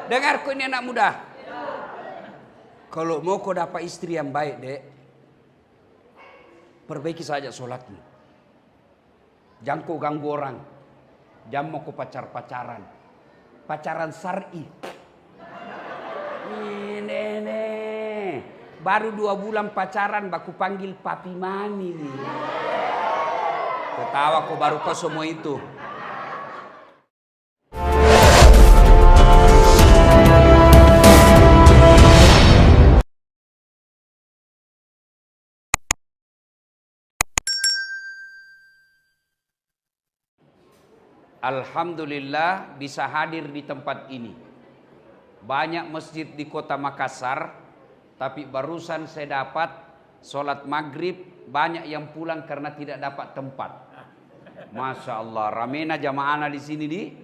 Dengarku ini anak muda. Kalau mau kau dapat istri yang baik, dek, perbaiki saja sholatmu. Jangan kau ganggu orang. Jangan mau kau pacaran. Pacaran syar'i. Ini. Baru 2 bulan pacaran, baku panggil papi mami nih. Ketawa kau baru kau semua itu. Alhamdulillah bisa hadir di tempat ini. Banyak masjid di kota Makassar, tapi barusan saya dapat sholat maghrib banyak yang pulang karena tidak dapat tempat. Masya Allah, ramena jamaah di sini di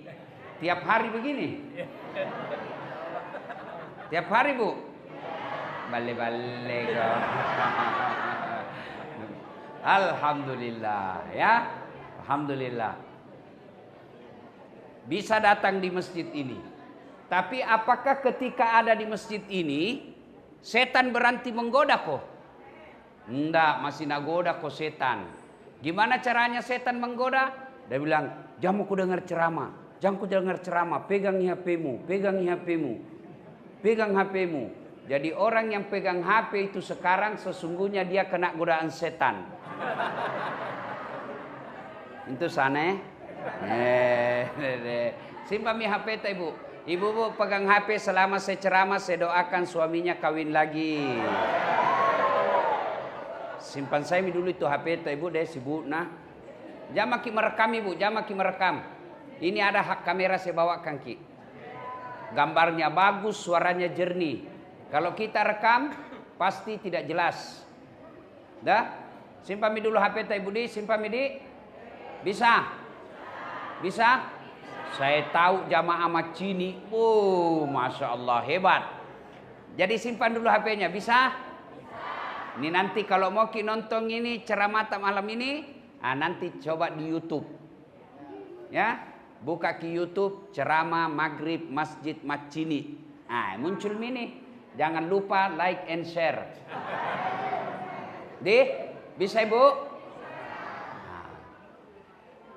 tiap hari begini. Tiap hari bu, balik. Alhamdulillah ya, alhamdulillah. Bisa datang di masjid ini. Tapi apakah ketika ada di masjid ini setan berhenti menggoda kok? Enggak, masih nagoda kok setan. Gimana caranya setan menggoda? Dia bilang, jangan ku dengar ceramah. Jangan ku dengar ceramah. Pegang HP-mu, pegang HP-mu. Pegang HP-mu. Jadi orang yang pegang HP itu sekarang sesungguhnya dia kena godaan setan. Itu sana. Simpan mi HP ta ibu. Ibu bu pegang HP selama saya ceramah, saya doakan suaminya kawin lagi. Simpan saya dulu itu HP ta ibu deh sibuk nah. Jangan maki merekam ibu, jangan maki merekam. Ini ada hak kamera saya bawakan ki. Gambarnya bagus, suaranya jernih. Kalau kita rekam pasti tidak jelas. Dah? Simpan mi dulu HP ta ibu di, simpan mi di. Bisa? Bisa? Saya tahu jamaah Macini. Oh, Masya Allah, hebat. Jadi simpan dulu HP-nya. Bisa? Ini nanti kalau mau ki nonton ini ceramah malam ini, nanti coba di YouTube. Ya, buka ki YouTube ceramah maghrib Masjid Macini. Muncul ini. Jangan lupa like and share. Bisa ibu?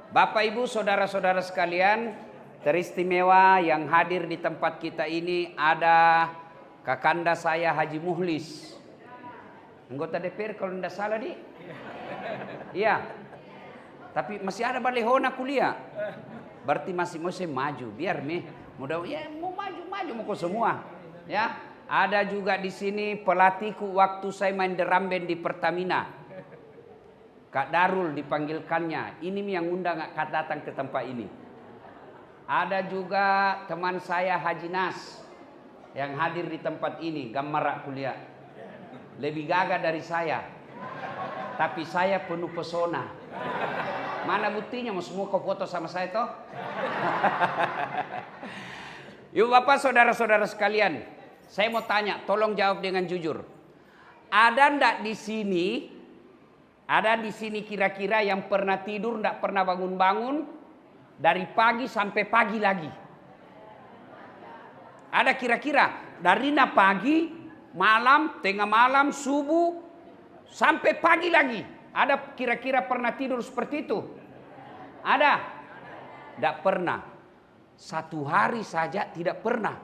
Bapak Ibu saudara-saudara sekalian, teristimewa yang hadir di tempat kita ini ada kakanda saya Haji Muhlis. Anggota DPR kalau tidak salah di. Iya. Tapi masih ada balehona kuliah. Berarti masih maju biar mudah ya mau maju mau kok semua. Ya. Ada juga di sini pelatihku waktu saya main drum band di Pertamina. Kak Darul dipanggilkannya. Ini yang undang Kak datang ke tempat ini. Ada juga teman saya Haji Nas yang hadir di tempat ini. Gambar kuliah. Lebih gagah dari saya. Tapi saya penuh pesona. Mana buktinya? Mau semua kau foto sama saya toh? Yuk Bapak saudara-saudara sekalian. Saya mau tanya, tolong jawab dengan jujur. Ada ndak di sini? Ada di sini kira-kira yang pernah tidur, tidak pernah bangun-bangun dari pagi sampai pagi lagi? Ada kira-kira dari pagi, malam, tengah malam, subuh sampai pagi lagi. Ada kira-kira pernah tidur seperti itu? Ada? Tidak pernah. 1 hari saja tidak pernah.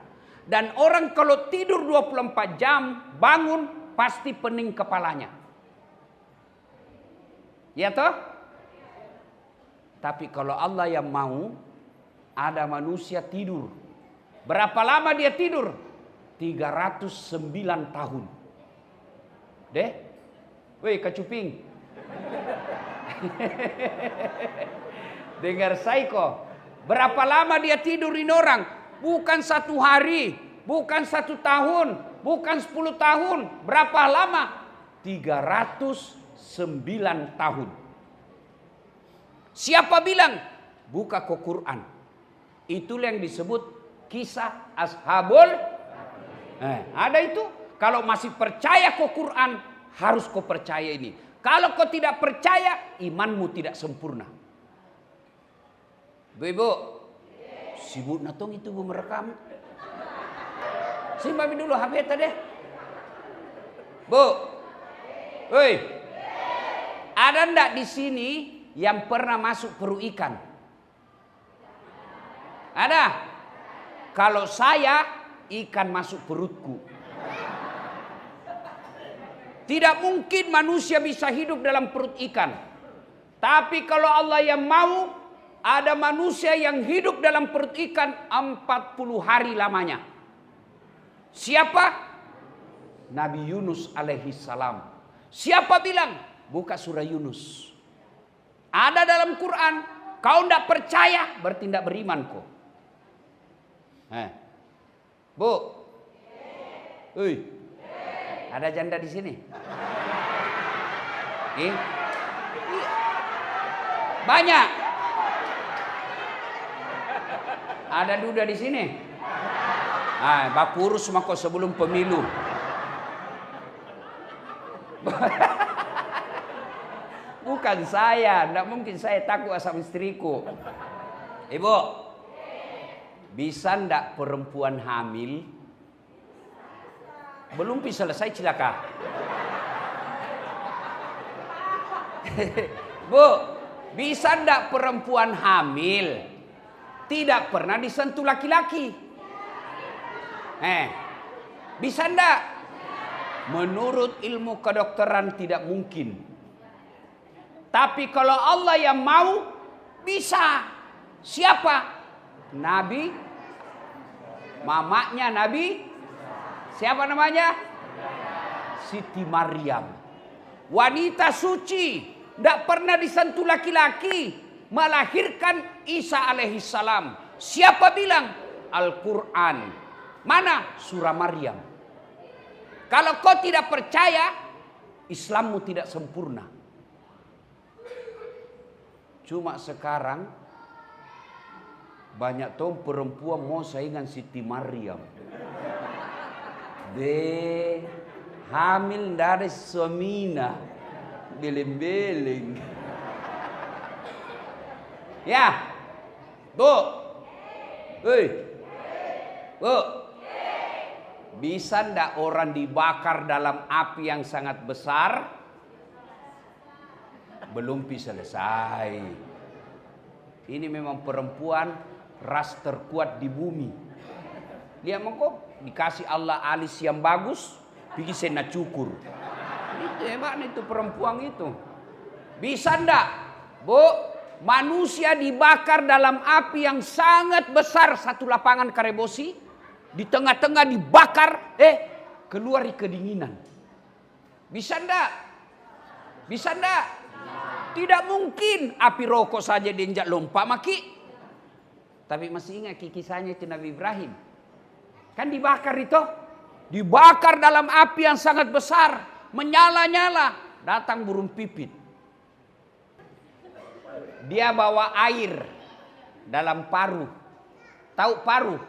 Dan orang kalau tidur 24 jam bangun pasti pening kepalanya. Ya toh? Tapi kalau Allah yang mau, ada manusia tidur. Berapa lama dia tidur? 309 tahun. Woi kacuping. Dengar Saiko. Berapa lama dia tidurin orang? Bukan 1 hari, bukan 1 tahun, bukan 10 tahun. Berapa lama? 309 tahun. Siapa bilang? Buka ke Quran. Itulah yang disebut kisah Ashabul. Ada itu. Kalau masih percaya ke Quran, harus kau percaya ini. Kalau kau tidak percaya, imanmu tidak sempurna. Ibu, sibuk natong itu bu merekam. Simpan dulu HP tadi. Bu. Woi. Ada ndak di sini yang pernah masuk perut ikan? Ada? Kalau saya, ikan masuk perutku. Tidak mungkin manusia bisa hidup dalam perut ikan. Tapi kalau Allah yang mau, ada manusia yang hidup dalam perut ikan 40 hari lamanya. Siapa? Nabi Yunus alaihi salam. Siapa bilang? Buka surah Yunus. Ada dalam Quran. Kau tidak percaya, berarti tidak beriman kau. Bu. Ada janda di sini? Banyak. Ada duda di sini? Bak urus sama kau sebelum pemilu. Bukan saya, tidak mungkin saya takut sama istriku. Ibu, bisa ndak perempuan hamil belum bisa selesai celaka? Bu, bisa ndak perempuan hamil tidak pernah disentuh laki-laki? Bisa ndak? Menurut ilmu kedokteran tidak mungkin. Tapi kalau Allah yang mau, bisa. Siapa? Nabi. Mamanya Nabi. Siapa namanya? Siti Maryam. Wanita suci. Tidak pernah disentuh laki-laki. Melahirkan Isa alaihissalam. Siapa bilang? Al-Quran. Mana? Surah Maryam. Kalau kau tidak percaya, Islammu tidak sempurna. Cuma sekarang banyak tuh perempuan mau saingan Siti Maryam. Hamil dari suaminya, beleng-beleng. Ya, Bu, Bu, bisa ndak orang dibakar dalam api yang sangat besar? Belum bisa selesai. Ini memang perempuan ras terkuat di bumi. Lihat kok dikasih Allah alis yang bagus, bikin sena cukur. Itu hebatnya itu perempuan itu. Bisa ndak, Bu? Manusia dibakar dalam api yang sangat besar, satu lapangan Karebosi, di tengah-tengah dibakar, keluar kedinginan. Bisa ndak? Bisa ndak? Tidak mungkin api rokok saja diinjak lompat maki. Tapi masih ingat kisahnya itu Nabi Ibrahim. Kan dibakar itu. Dibakar dalam api yang sangat besar. Menyala-nyala. Datang burung pipit. Dia bawa air dalam paru. Tahu paru?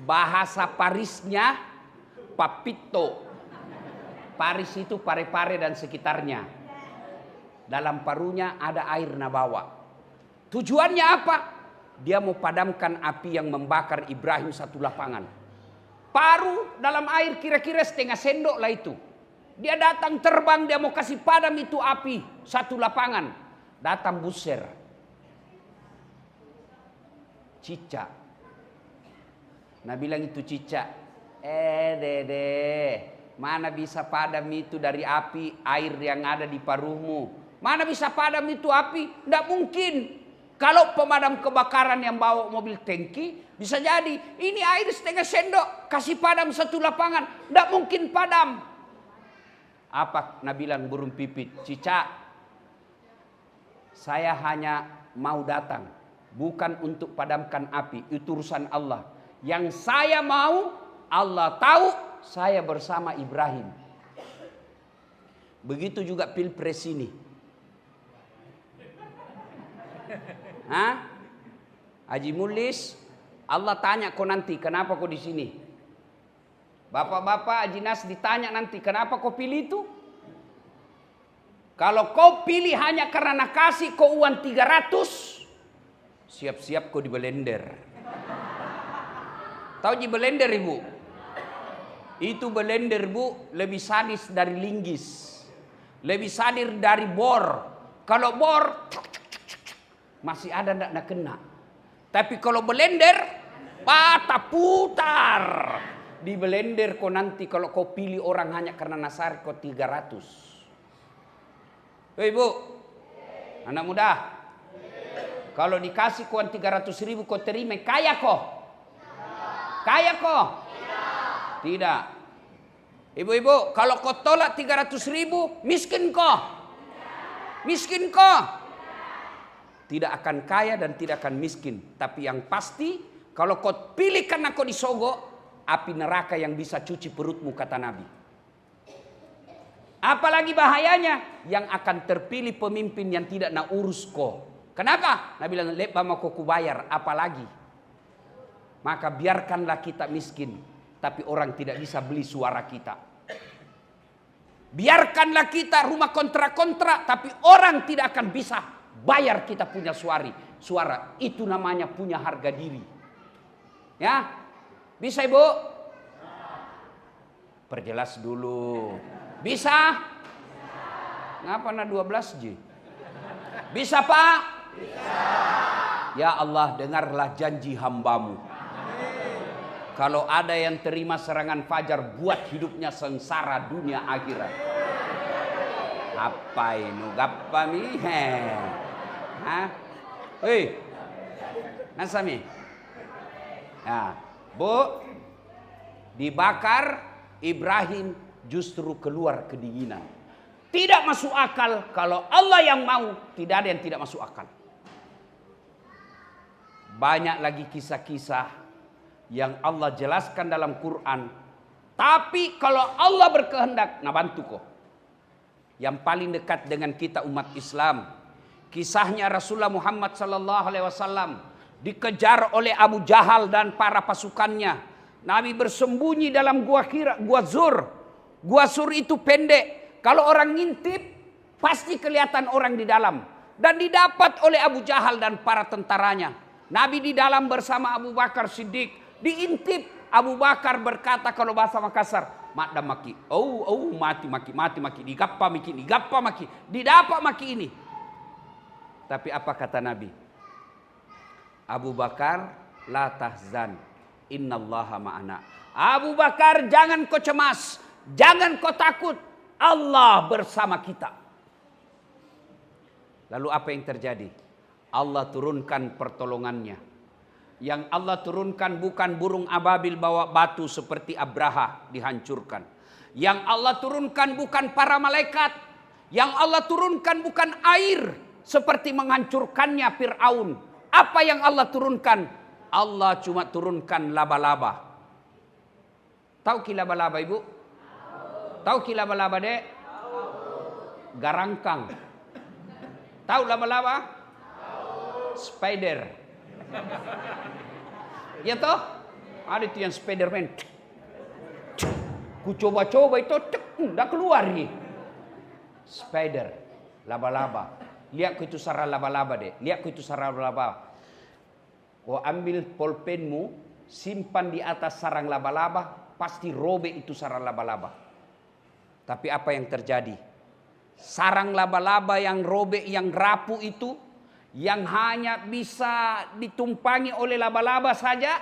Bahasa Parisnya papito. Paris itu pare-pare dan sekitarnya. Dalam parunya ada air nabawa. Tujuannya apa? Dia mau padamkan api yang membakar Ibrahim satu lapangan. Paru dalam air kira-kira setengah sendok lah itu. Dia datang terbang, dia mau kasih padam itu api satu lapangan. Datang buser. Cicak. Nah bilang itu cicak. Dede, mana bisa padam itu dari api air yang ada di paruhmu? Mana bisa padam itu api? Tidak mungkin. Kalau pemadam kebakaran yang bawa mobil tangki, bisa jadi ini air setengah sendok, kasih padam satu lapangan. Tidak mungkin padam. Apa Nabi bilang burung pipit? Cicak, saya hanya mau datang. Bukan untuk padamkan api. Itu urusan Allah. Yang saya mau, Allah tahu saya bersama Ibrahim. Begitu juga pilpres ini. Haji Mulis, Allah tanya kau nanti kenapa kau di sini. Bapak-bapak Haji Nas ditanya nanti kenapa kau pilih itu. Kalau kau pilih hanya karena kasih kau uang 300, siap-siap kau di belender. Tahu ji blender ibu? Itu blender bu lebih sadis dari linggis, lebih sadis dari bor. Kalau bor masih ada ndak kena, tapi kalau blender patah putar. Di blender kau nanti kalau kau pilih orang hanya karena nasar kau 300. Ibu, anak muda, kalau dikasih kau 300.000 kau terima, kaya kau? Kaya kau? Tidak. Ibu-ibu, kalau kau tolak 300.000, miskin kau? Miskin kau? Tidak akan kaya dan tidak akan miskin. Tapi yang pasti, kalau kau pilih karena kau disogok, api neraka yang bisa cuci perutmu, kata Nabi. Apalagi bahayanya, yang akan terpilih pemimpin yang tidak nak urus kau. Kenapa? Nabi bilang, lepa mau kau kubayar, apalagi. Maka biarkanlah kita miskin, tapi orang tidak bisa beli suara kita. Biarkanlah kita rumah kontrak-kontrak, tapi orang tidak akan bisa bayar kita punya suara. Itu namanya punya harga diri. Ya, bisa ibu? Perjelas dulu. Bisa? Ngapa na 12 Ji? Bisa pak? Bisa. Ya Allah, dengarlah janji hambamu. Kalau ada yang terima serangan fajar, buat hidupnya sengsara dunia akhirat. Apa ini? Gapa mi? Hah? Hei, nasami. Nah, bu, dibakar Ibrahim justru keluar kedinginan. Tidak masuk akal. Kalau Allah yang mau, tidak ada yang tidak masuk akal. Banyak lagi kisah-kisah yang Allah jelaskan dalam Quran. Tapi kalau Allah berkehendak, nah bantu kok. Yang paling dekat dengan kita umat Islam, kisahnya Rasulullah Muhammad SAW dikejar oleh Abu Jahal dan para pasukannya. Nabi bersembunyi dalam gua Zur. Gua Zur itu pendek. Kalau orang ngintip, pasti kelihatan orang di dalam. Dan didapat oleh Abu Jahal dan para tentaranya. Nabi di dalam bersama Abu Bakar Siddiq. Diintip, Abu Bakar berkata kalau bahasa Makassar, "Madam maki, mati, digappa maki, didapat maki ini." Tapi apa kata Nabi? Abu Bakar, la tahzan, innallaha ma'ana. Abu Bakar, jangan kau cemas, jangan kau takut, Allah bersama kita. Lalu apa yang terjadi? Allah turunkan pertolongannya. Yang Allah turunkan bukan burung ababil bawa batu seperti Abraha dihancurkan. Yang Allah turunkan bukan para malaikat. Yang Allah turunkan bukan air seperti menghancurkannya Fir'aun. Apa yang Allah turunkan? Allah cuma turunkan laba-laba. Tahu ki laba-laba ibu? Tahu ki laba-laba dek? Garangkang. Tahu laba-laba? Spider. Ya toh? Ada itu yang Spiderman. Ku coba-coba itu, udah keluar nih. Spider, laba-laba. Lihat ku itu sarang laba-laba deh. Lihat ku itu sarang laba-laba. Kau ambil pulpenmu, simpan di atas sarang laba-laba, pasti robek itu sarang laba-laba. Tapi apa yang terjadi? Sarang laba-laba yang robek, yang rapuh itu, yang hanya bisa ditumpangi oleh laba-laba saja,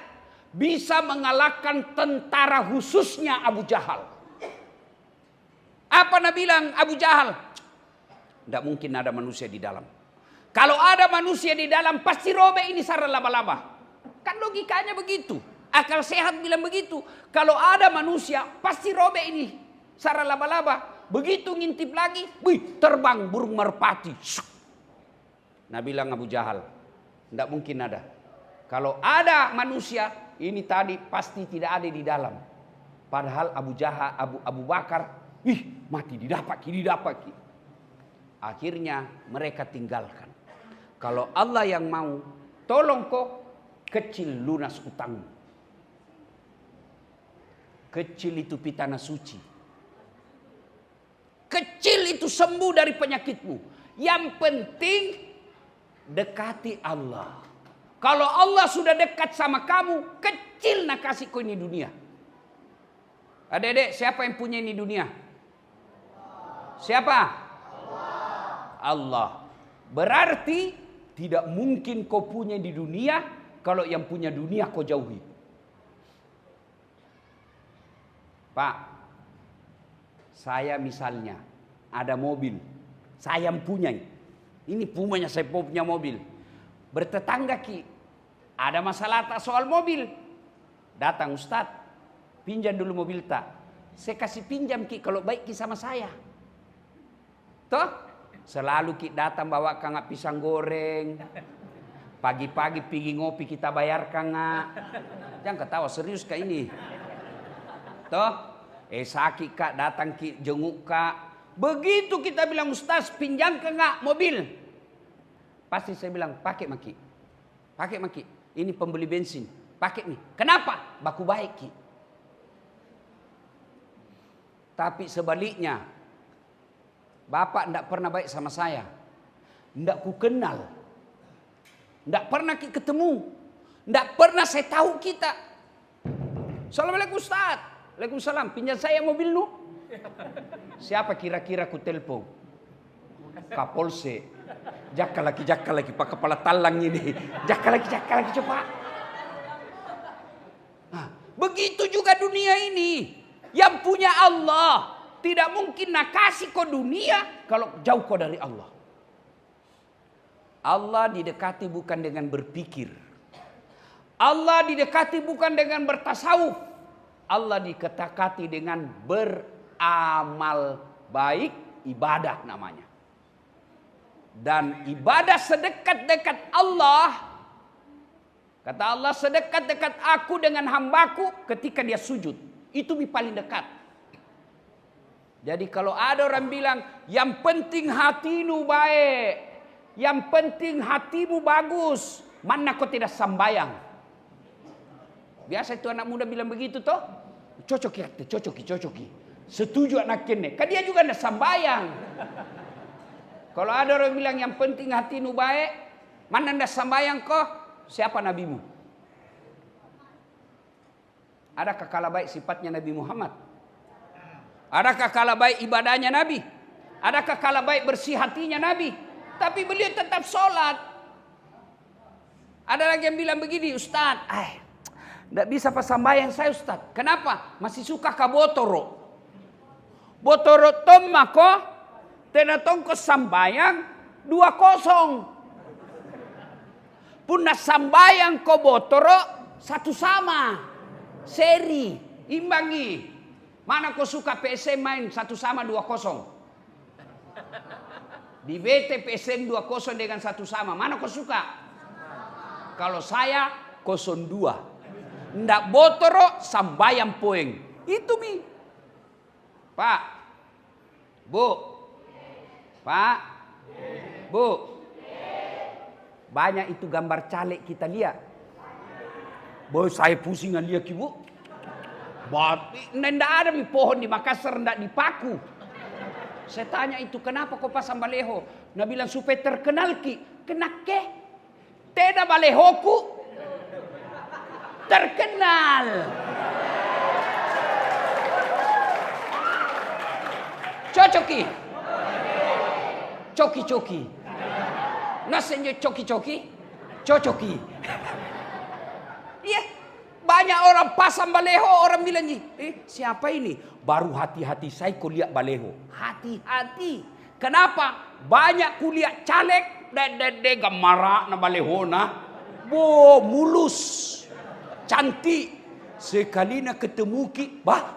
bisa mengalahkan tentara khususnya Abu Jahal. Apa Nabi bilang Abu Jahal? Tidak mungkin ada manusia di dalam. Kalau ada manusia di dalam, pasti robek ini sarang laba-laba. Kan logikanya begitu. Akal sehat bilang begitu. Kalau ada manusia, pasti robek ini sarang laba-laba. Begitu ngintip lagi, wih, terbang burung merpati. Nah bilang Abu Jahal, tidak mungkin ada. Kalau ada manusia, ini tadi pasti tidak ada di dalam. Padahal Abu Bakar, mati didapat. Akhirnya mereka tinggalkan. Kalau Allah yang mau, tolong kok kecil lunas utangmu. Kecil itu pitana suci. Kecil itu sembuh dari penyakitmu. Yang penting dekati Allah. Kalau Allah sudah dekat sama kamu, kecil nak kasih kau ini dunia. Adik-adik, siapa yang punya ini dunia? Siapa? Allah. Berarti tidak mungkin kau punya di dunia kalau yang punya dunia kau jauhi. Pak, saya misalnya ada mobil, saya yang punya. Ini punya saya punya mobil. Bertetangga Ki, ada masalah tak soal mobil. Datang Ustadz, pinjam dulu mobil tak. Saya kasih pinjam Ki kalau baik Ki sama saya. Toh? Selalu Ki datang bawa kangak pisang goreng. Pagi-pagi pergi ngopi kita bayar kangak. Jangan ketawa serius Kak ini. Toh? Sakit Kak datang Ki jenguk Kak. Begitu kita bilang Ustaz pinjam kangak mobil. Pasti saya bilang pakai Maki. Pakai Maki. Ini pembeli bensin. Pakai nih. Kenapa? Baku baik Ki. Tapi sebaliknya, Bapak tidak pernah baik sama saya. Tidak ku kenal. Tidak pernah ketemu. Tidak pernah saya tahu kita. Assalamualaikum Ustaz. Waalaikumsalam. Pinjam saya mobil lu. Siapa kira-kira ku telepon? Kapolsek. Jaka lagi pak kepala talang ini. Jaka lagi coba. Nah, begitu juga dunia ini. Yang punya Allah tidak mungkin nak kasih kau dunia kalau jauh kau dari Allah. Allah didekati bukan dengan berpikir. Allah didekati bukan dengan bertasawuf. Allah didekati dengan beramal baik, ibadah namanya. Dan ibadah sedekat-dekat Allah. Kata Allah sedekat-dekat aku dengan hambaku ketika dia sujud. Itu paling dekat. Jadi kalau ada orang bilang yang penting hatimu baik. Yang penting hatimu bagus. Mana kau tidak sambayang. Biasa itu anak muda bilang begitu toh. Cocoki. Setuju anak kene. Kan dia juga tidak sambayang. Kalau ada orang bilang yang penting hatimu baik, mana ndak sambayang kau? Siapa nabimu? Adakah kalah baik sifatnya Nabi Muhammad? Adakah kalah baik ibadahnya Nabi? Adakah kalah baik bersih hatinya Nabi? Tapi beliau tetap sholat. Ada lagi yang bilang begini, Ustaz, ndak bisa pas sambayang saya Ustaz. Kenapa? Masih suka ka botoro. Botoro tomma ko tenatong ko sambayang 2-0. Punna sambayang ko botoro satu sama. Seri, imbangi. Mana kau suka PSM main 1-2-0? Di BT PSM 2-0 dengan 1-1. Mana kau suka? Kalau saya 0-2. Ndak botoro sambayang poeng. Itu mi. Pak. Bu. Pak. Bu. Banyak itu gambar caleg kita lihat. Boy saya pusingan lihat ibu. Ndak ada mi pohon di Makassar ndak dipaku. Saya tanya itu kenapa kau pasang baleho? Nah bilang supaya terkenal Ki. Kenake? Tidak balehoku terkenal. Cocoki. Coki. Nasenya coki. Cocoki. Iya. Banyak orang pasang baleho, orang bilang siapa ini? Baru hati-hati saya kuliah baleho. Hati-hati. Kenapa? Banyak kuliah caleg de gamara na baleho na. Mulus. Cantik. Sekali nak ketemu Ki, bah.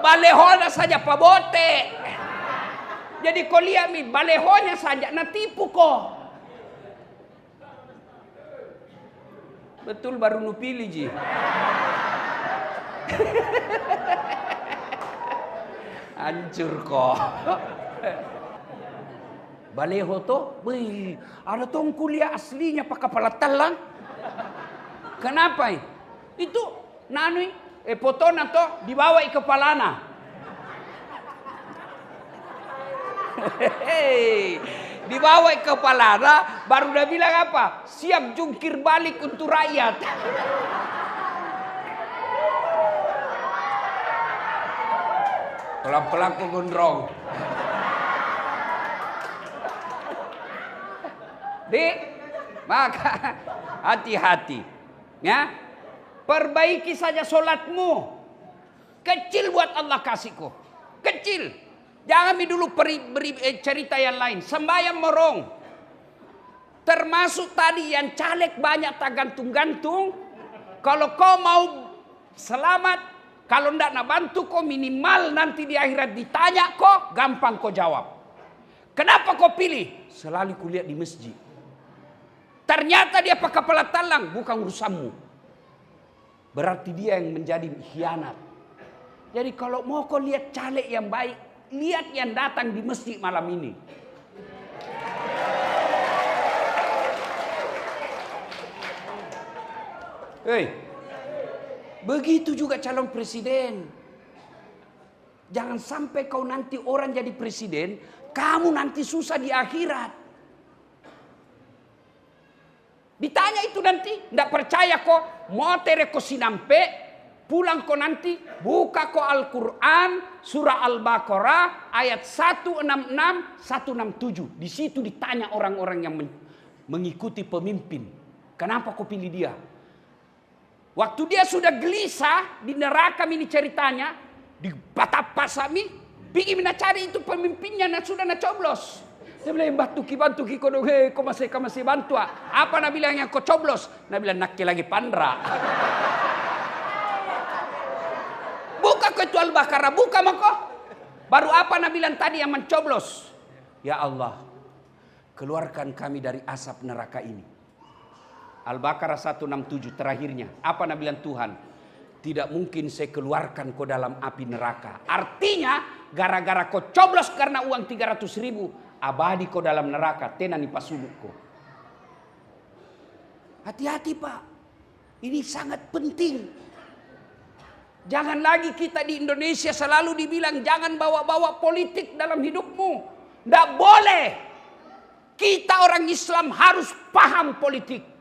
Baleho na saja pabote. Jadi kau lihat mi balehonya saja natipu kau. Betul baru nu pilih ji. Hancur kau. Baleho to, ada tong kuliah aslinya pakai kepala talang. Kenapa? Itu nanui potona to dibawa kepalana. Hei, dibawa kepala, baru udah bilang apa? Siap jungkir balik untuk rakyat. Pelan-pelan ku gondrong. Dik, maka hati-hati. Ya, perbaiki saja solatmu. Kecil buat Allah kasihku. Kecil. Jangan dulu beri cerita yang lain. Sembahyang morong. Termasuk tadi yang caleg banyak tak gantung-gantung. Kalau kau mau selamat, kalau ndak nak bantu kau, minimal nanti di akhirat ditanya kau, gampang kau jawab. Kenapa kau pilih? Selalu kulihat di masjid. Ternyata dia pakai kepala talang, bukan urusanmu. Berarti dia yang menjadi khianat. Jadi kalau mau kau lihat caleg yang baik, lihat yang datang di masjid malam ini. Hei, begitu juga calon presiden. Jangan sampai kau nanti orang jadi presiden, kamu nanti susah di akhirat. Ditanya itu nanti, tidak percaya kok, motere ko sinampe, pulang kok nanti, buka kok Al-Quran, surah Al-Baqarah, ayat 166, 167. Di situ ditanya orang-orang yang mengikuti pemimpin. Kenapa kau pilih dia? Waktu dia sudah gelisah, di neraka ini ceritanya, di Batapasami, pergi cari itu pemimpinnya, sudah coblos. Dia bilang, bantuki kodong, kau masih bantu. Apa nak bilang yang kau coblos? Nak bilang, nak lagi pandra. Buka kau itu Al-Baqarah, buka mako. Baru apa nak bilang tadi yang mencoblos? Ya Allah, keluarkan kami dari asap neraka ini. Al-Baqarah 167 terakhirnya. Apa nak bilang Tuhan? Tidak mungkin saya keluarkan kau dalam api neraka. Artinya, gara-gara kau coblos karena uang 300.000, abadi kau dalam neraka, tenani pasulukku. Hati-hati Pak, ini sangat penting. Jangan lagi kita di Indonesia selalu dibilang jangan bawa-bawa politik dalam hidupmu. Tidak boleh. Kita orang Islam harus paham politik.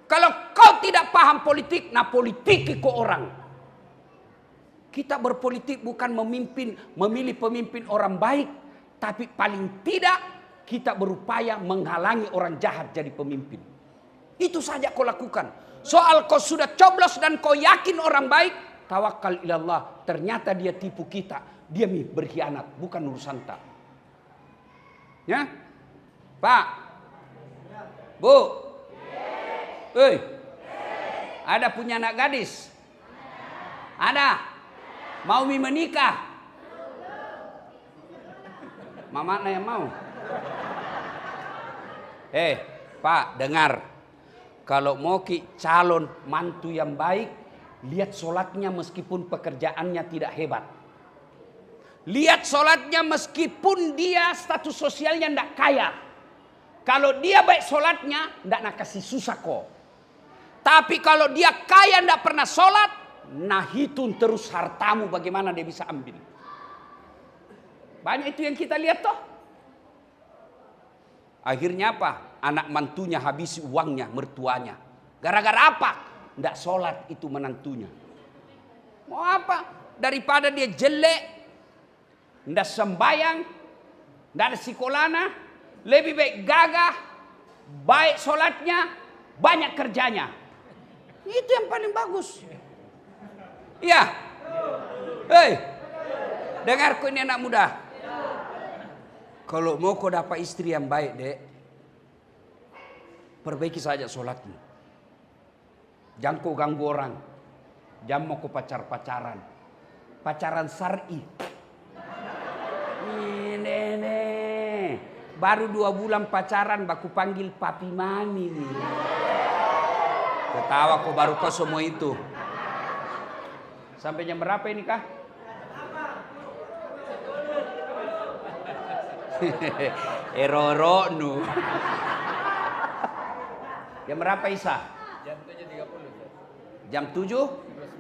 Kalau kau tidak paham politik, nah politiki kau orang. Kita berpolitik bukan memilih pemimpin orang baik. Tapi paling tidak kita berupaya menghalangi orang jahat jadi pemimpin. Itu saja kau lakukan. Soal kau sudah coblos dan kau yakin orang baik, tawakal ilallah. Ternyata dia tipu kita. Dia berkhianat, bukan urusan tak. Ya? Pak. Bu. Hei. Ada punya anak gadis? Ada. Mau menikah? Mama yang mau. Pak, dengar. Kalau mau calon mantu yang baik, lihat solatnya meskipun pekerjaannya tidak hebat. Lihat solatnya meskipun dia status sosialnya tidak kaya. Kalau dia baik solatnya, tidak nak kasih susah kok. Tapi kalau dia kaya tidak pernah solat, nah hitung terus hartamu bagaimana dia bisa ambil. Banyak itu yang kita lihat toh. Akhirnya apa? Anak mantunya habisi uangnya, mertuanya. Gara-gara apa? Tidak sholat itu menantunya. Mau apa? Daripada dia jelek, tidak sembayang, tidak ada sikolana, lebih baik gagah, baik sholatnya, banyak kerjanya. Itu yang paling bagus. Iya. Hei, dengarku ini anak muda. Kalau mau kau dapat istri yang baik, dek, perbaiki saja sholatmu. Jangan kau ganggu orang. Jangan mau kau pacaran. Pacaran syar'i. Ini. Baru 2 bulan pacaran, baku panggil papi mami nih. Ketawa kau baru kau semua itu. Sampai jam berapa ini kah? Eroro nu. Jam berapa Isa? Jam 7.30. Jam 7?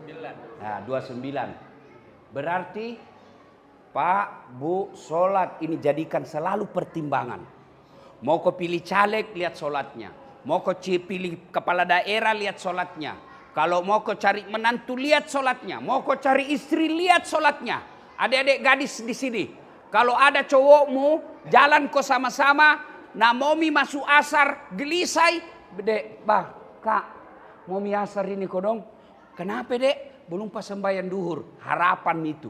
29. Nah, 29. Berarti Pak, Bu, sholat ini jadikan selalu pertimbangan. Mau kau pilih caleg, lihat sholatnya. Mau kau pilih kepala daerah, lihat sholatnya. Kalau mau kau cari menantu, lihat sholatnya. Mau kau cari istri, lihat sholatnya. Adik-adik gadis di sini. Kalau ada cowokmu, jalan kau sama-sama. Namomi masuk asar, gelisai. Dek, bah, kak, mau mi asar ini kau dong. Kenapa dek? Belum pas sembahyang duhur. Harapan itu.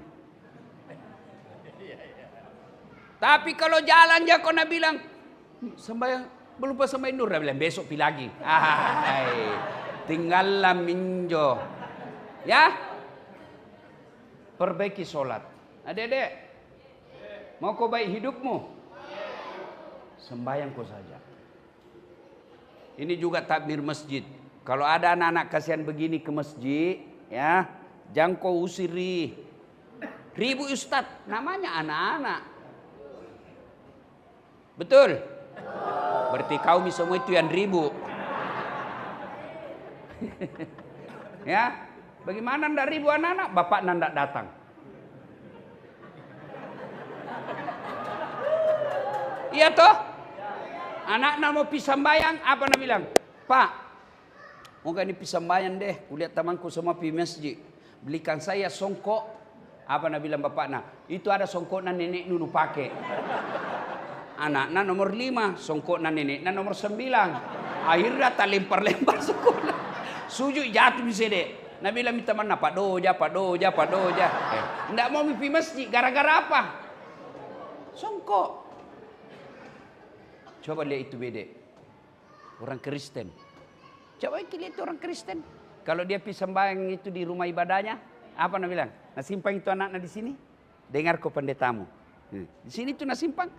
Tapi kalau jalan ya kau nak bilang, sembahyang, belum pas sembahyang duhur. Dia bilang, besok pi lagi. Tinggallah minjo. Ya. Perbaiki sholat. Adik-adik. Mau kau baik hidupmu? Sembahyang kau saja. Ini juga takbir masjid. Kalau ada anak-anak kasihan begini ke masjid, ya, jangan kau usiri. Ribu ustad, namanya anak-anak. Betul? Berarti kaum semua itu yang ribu. Ya, bagaimana ndak ribu anak-anak? Bapak ndak datang. Iya toh? Anak-anak mau pisah sembahyang, apa nak bilang? Pak, mau gak ini pisah sembahyang deh. Kulihat temanku semua pergi masjid. Belikan saya songkok. Apa nak bilang bapak nak? Itu ada songkok na nenek dulu pakai. Anak-anak nomor 5, songkok na nenek na nomor 9. Akhirnya tak lempar-lempar sekolah. Sujud jatuh di sini. Nabi bilang minta mana? Pak Doja. Nggak mau pergi masjid. Gara-gara apa? Songkok. Coba lihat itu beda. Orang Kristen. Coba lihat orang Kristen. Kalau dia pergi sembahyang itu di rumah ibadahnya, apa nak bilang? Nak simpang itu anak-anak di sini. Dengar kau pendetamu. Di sini tuh nak simpang.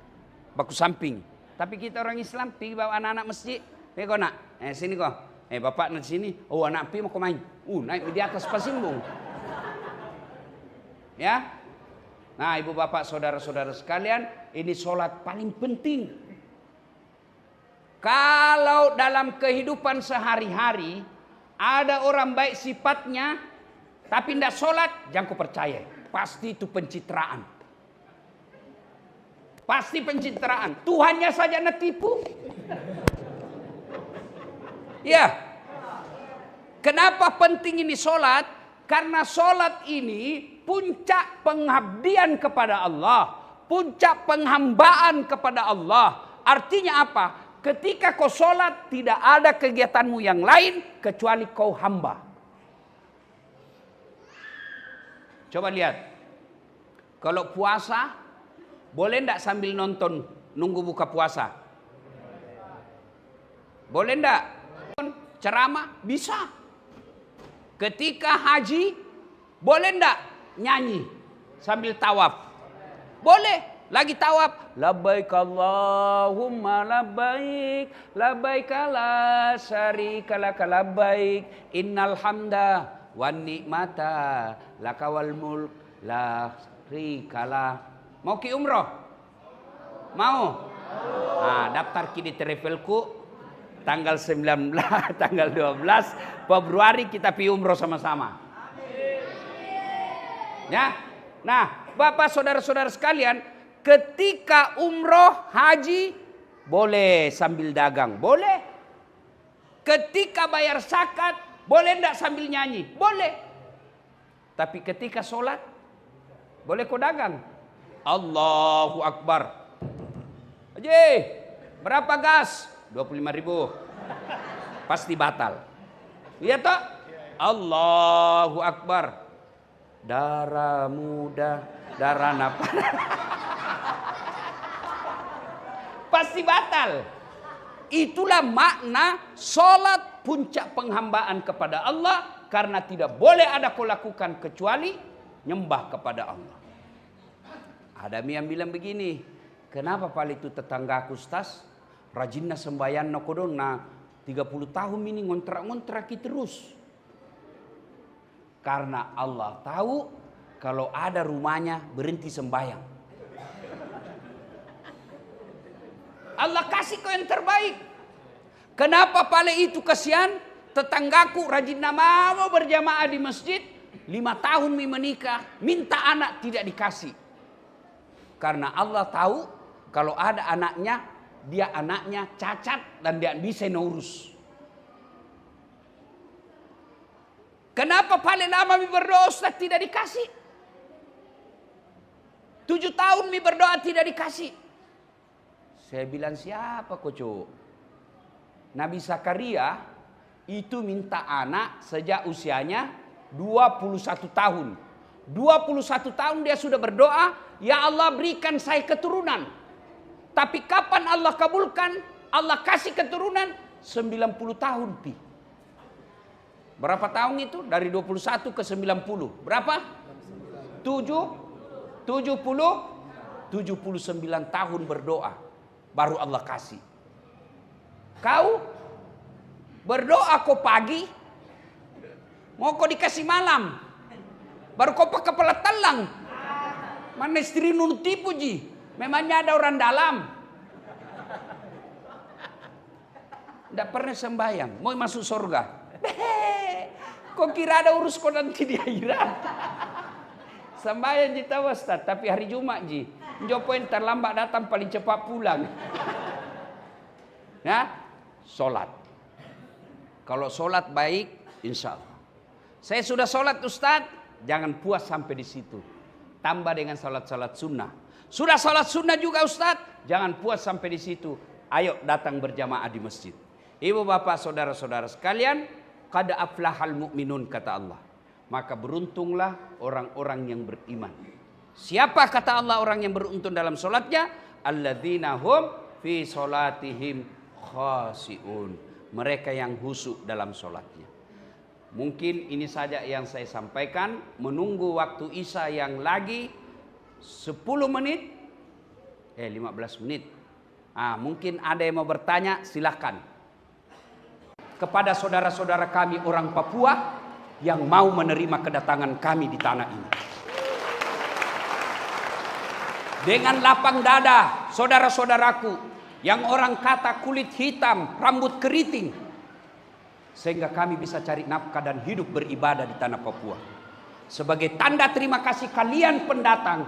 Baku samping. Tapi kita orang Islam pergi bawa anak-anak masjid. Kau nak? Sini kau. Bapak nak di sini. Oh anak pergi mau kau main. Naik di atas pasimbung. Ya. Nah ibu bapak saudara-saudara sekalian. Ini sholat paling penting. Kalau dalam kehidupan sehari-hari ada orang baik sifatnya tapi tidak sholat, jangan kau percaya. Pasti itu pencitraan. Pasti pencitraan. Tuhannya saja nak tipu. Ya. Kenapa penting ini sholat? Karena sholat ini puncak pengabdian kepada Allah. Puncak penghambaan kepada Allah. Artinya apa? Ketika kau sholat tidak ada kegiatanmu yang lain kecuali kau hamba. Coba lihat. Kalau puasa, boleh enggak sambil nonton nunggu buka puasa? Boleh enggak? Ceramah? Bisa. Ketika haji, boleh enggak nyanyi sambil tawaf? Boleh. Lagi tawaf, labbaik Allahumma labbaik, labbaik la syarika laka labbaik, innal hamda wan ni'mata laka wal mulk la syarika la. Mau ki umroh? Mau? Daftar ki di travelku tanggal 19, tanggal 12 Februari kita pi umroh sama-sama. Ya. Nah, Bapak saudara-saudara sekalian, ketika umroh, haji, boleh sambil dagang, boleh. Ketika bayar zakat, boleh enggak sambil nyanyi? Boleh. Tapi ketika sholat, boleh kau dagang? Allahu Akbar. Haji, berapa gas? 25.000. Pasti batal. Iya toh? Allahu Akbar. Darah muda, darah nafas. Pasti batal. Itulah makna sholat puncak penghambaan kepada Allah. Karena tidak boleh ada kau lakukan kecuali nyembah kepada Allah. Ada yang bilang begini. Kenapa pali itu tetanggaku Ustaz? Rajinna sembahyang no kodong na 30 tahun ini ngontrak-ngontrak terus. Karena Allah tahu kalau ada rumahnya berhenti sembahyang. Allah kasih kau yang terbaik. Kenapa pale itu kasihan? Tetanggaku rajin nama mau berjamaah di masjid. 5 tahun menikah. Minta anak tidak dikasih. Karena Allah tahu kalau ada anaknya, dia anaknya cacat dan dia bisa ngurus. Kenapa paling lama mi berdoa Ustaz tidak dikasih? 7 tahun mi berdoa tidak dikasih. Saya bilang siapa kocok? Nabi Zakaria itu minta anak sejak usianya 21 tahun. 21 tahun dia sudah berdoa, ya Allah berikan saya keturunan. Tapi kapan Allah kabulkan? Allah kasih keturunan 90 tahun pi. Berapa tahun itu? Dari 21 ke 90. Berapa? 79 tahun berdoa. Baru Allah kasih. Kau berdoa kau pagi, mau kau dikasih malam. Baru kau pakai kepala telang. Mana istri nun tipu ji. Memangnya ada orang dalam. Tidak pernah sembahyang. Mau masuk surga. Kau kira ada urus kau nanti di akhirat. Sembahyang ji tahu Ustaz. Tapi hari Jumat ji. Jopoin terlambat datang paling cepat pulang. Ya, sholat. Kalau sholat baik, insya Allah. Saya sudah sholat Ustaz. Jangan puas sampai di situ. Tambah dengan sholat-sholat sunnah. Sudah sholat sunnah juga Ustaz. Jangan puas sampai di situ. Ayo datang berjamaah di masjid. Ibu bapak saudara-saudara sekalian, qad aflahal mu'minun kata Allah. Maka beruntunglah orang-orang yang beriman. Siapa kata Allah orang yang beruntung dalam solatnya? Alladzina hum fi solatihim khasi'un. Mereka yang khusyuk dalam solatnya. Mungkin ini saja yang saya sampaikan. Menunggu waktu Isya yang lagi 10 menit. 15 menit. Mungkin ada yang mau bertanya, silahkan. Kepada saudara-saudara kami orang Papua yang mau menerima kedatangan kami di tanah ini. Dengan lapang dada, saudara-saudaraku yang orang kata kulit hitam, rambut keriting. Sehingga kami bisa cari nafkah dan hidup beribadah di tanah Papua. Sebagai tanda terima kasih kalian pendatang,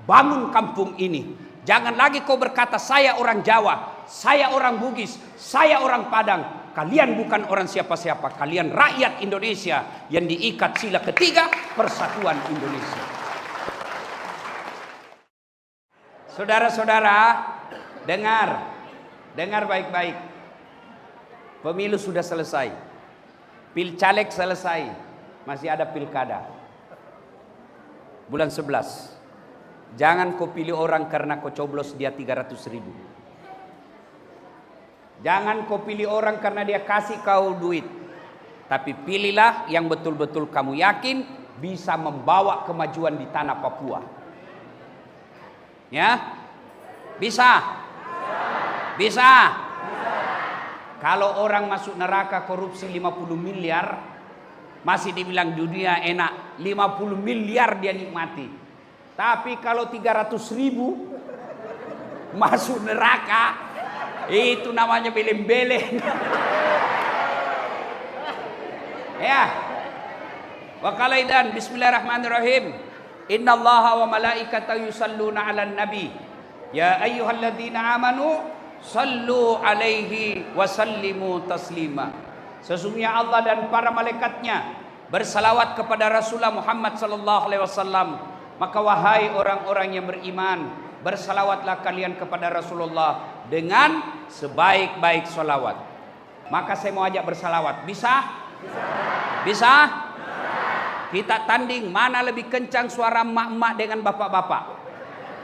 bangun kampung ini. Jangan lagi kau berkata saya orang Jawa, saya orang Bugis, saya orang Padang. Kalian bukan orang siapa-siapa. Kalian rakyat Indonesia yang diikat sila ketiga Persatuan Indonesia. Saudara-saudara, dengar baik-baik. Pemilu sudah selesai. Pilcaleg selesai. Masih ada pilkada. Bulan 11. Jangan kau pilih orang karena kau coblos dia 300.000. Jangan kau pilih orang karena dia kasih kau duit. Tapi pilihlah yang betul-betul kamu yakin bisa membawa kemajuan di tanah Papua. Ya? Bisa? Bisa? Kalau orang masuk neraka korupsi 50 miliar, masih dibilang dunia enak. 50 miliar dia nikmati. Tapi kalau 300.000 masuk neraka, itu namanya beleng-beleng. Ya. Wa qalaidan bismillahirrahmanirrahim. Innallaha wa malaikatahu yusalluna 'alan nabi. Ya ayyuhalladzina amanu sallu 'alaihi wa sallimu taslima. Sesungguhnya Allah dan para malaikatnya bersalawat kepada Rasulullah Muhammad sallallahu alaihi wasallam. Maka wahai orang-orang yang beriman, bersalawatlah kalian kepada Rasulullah dengan sebaik-baik salawat. Maka saya mau ajak bersalawat. Bisa? Bisa? Kita tanding mana lebih kencang suara emak-emak dengan bapak-bapak.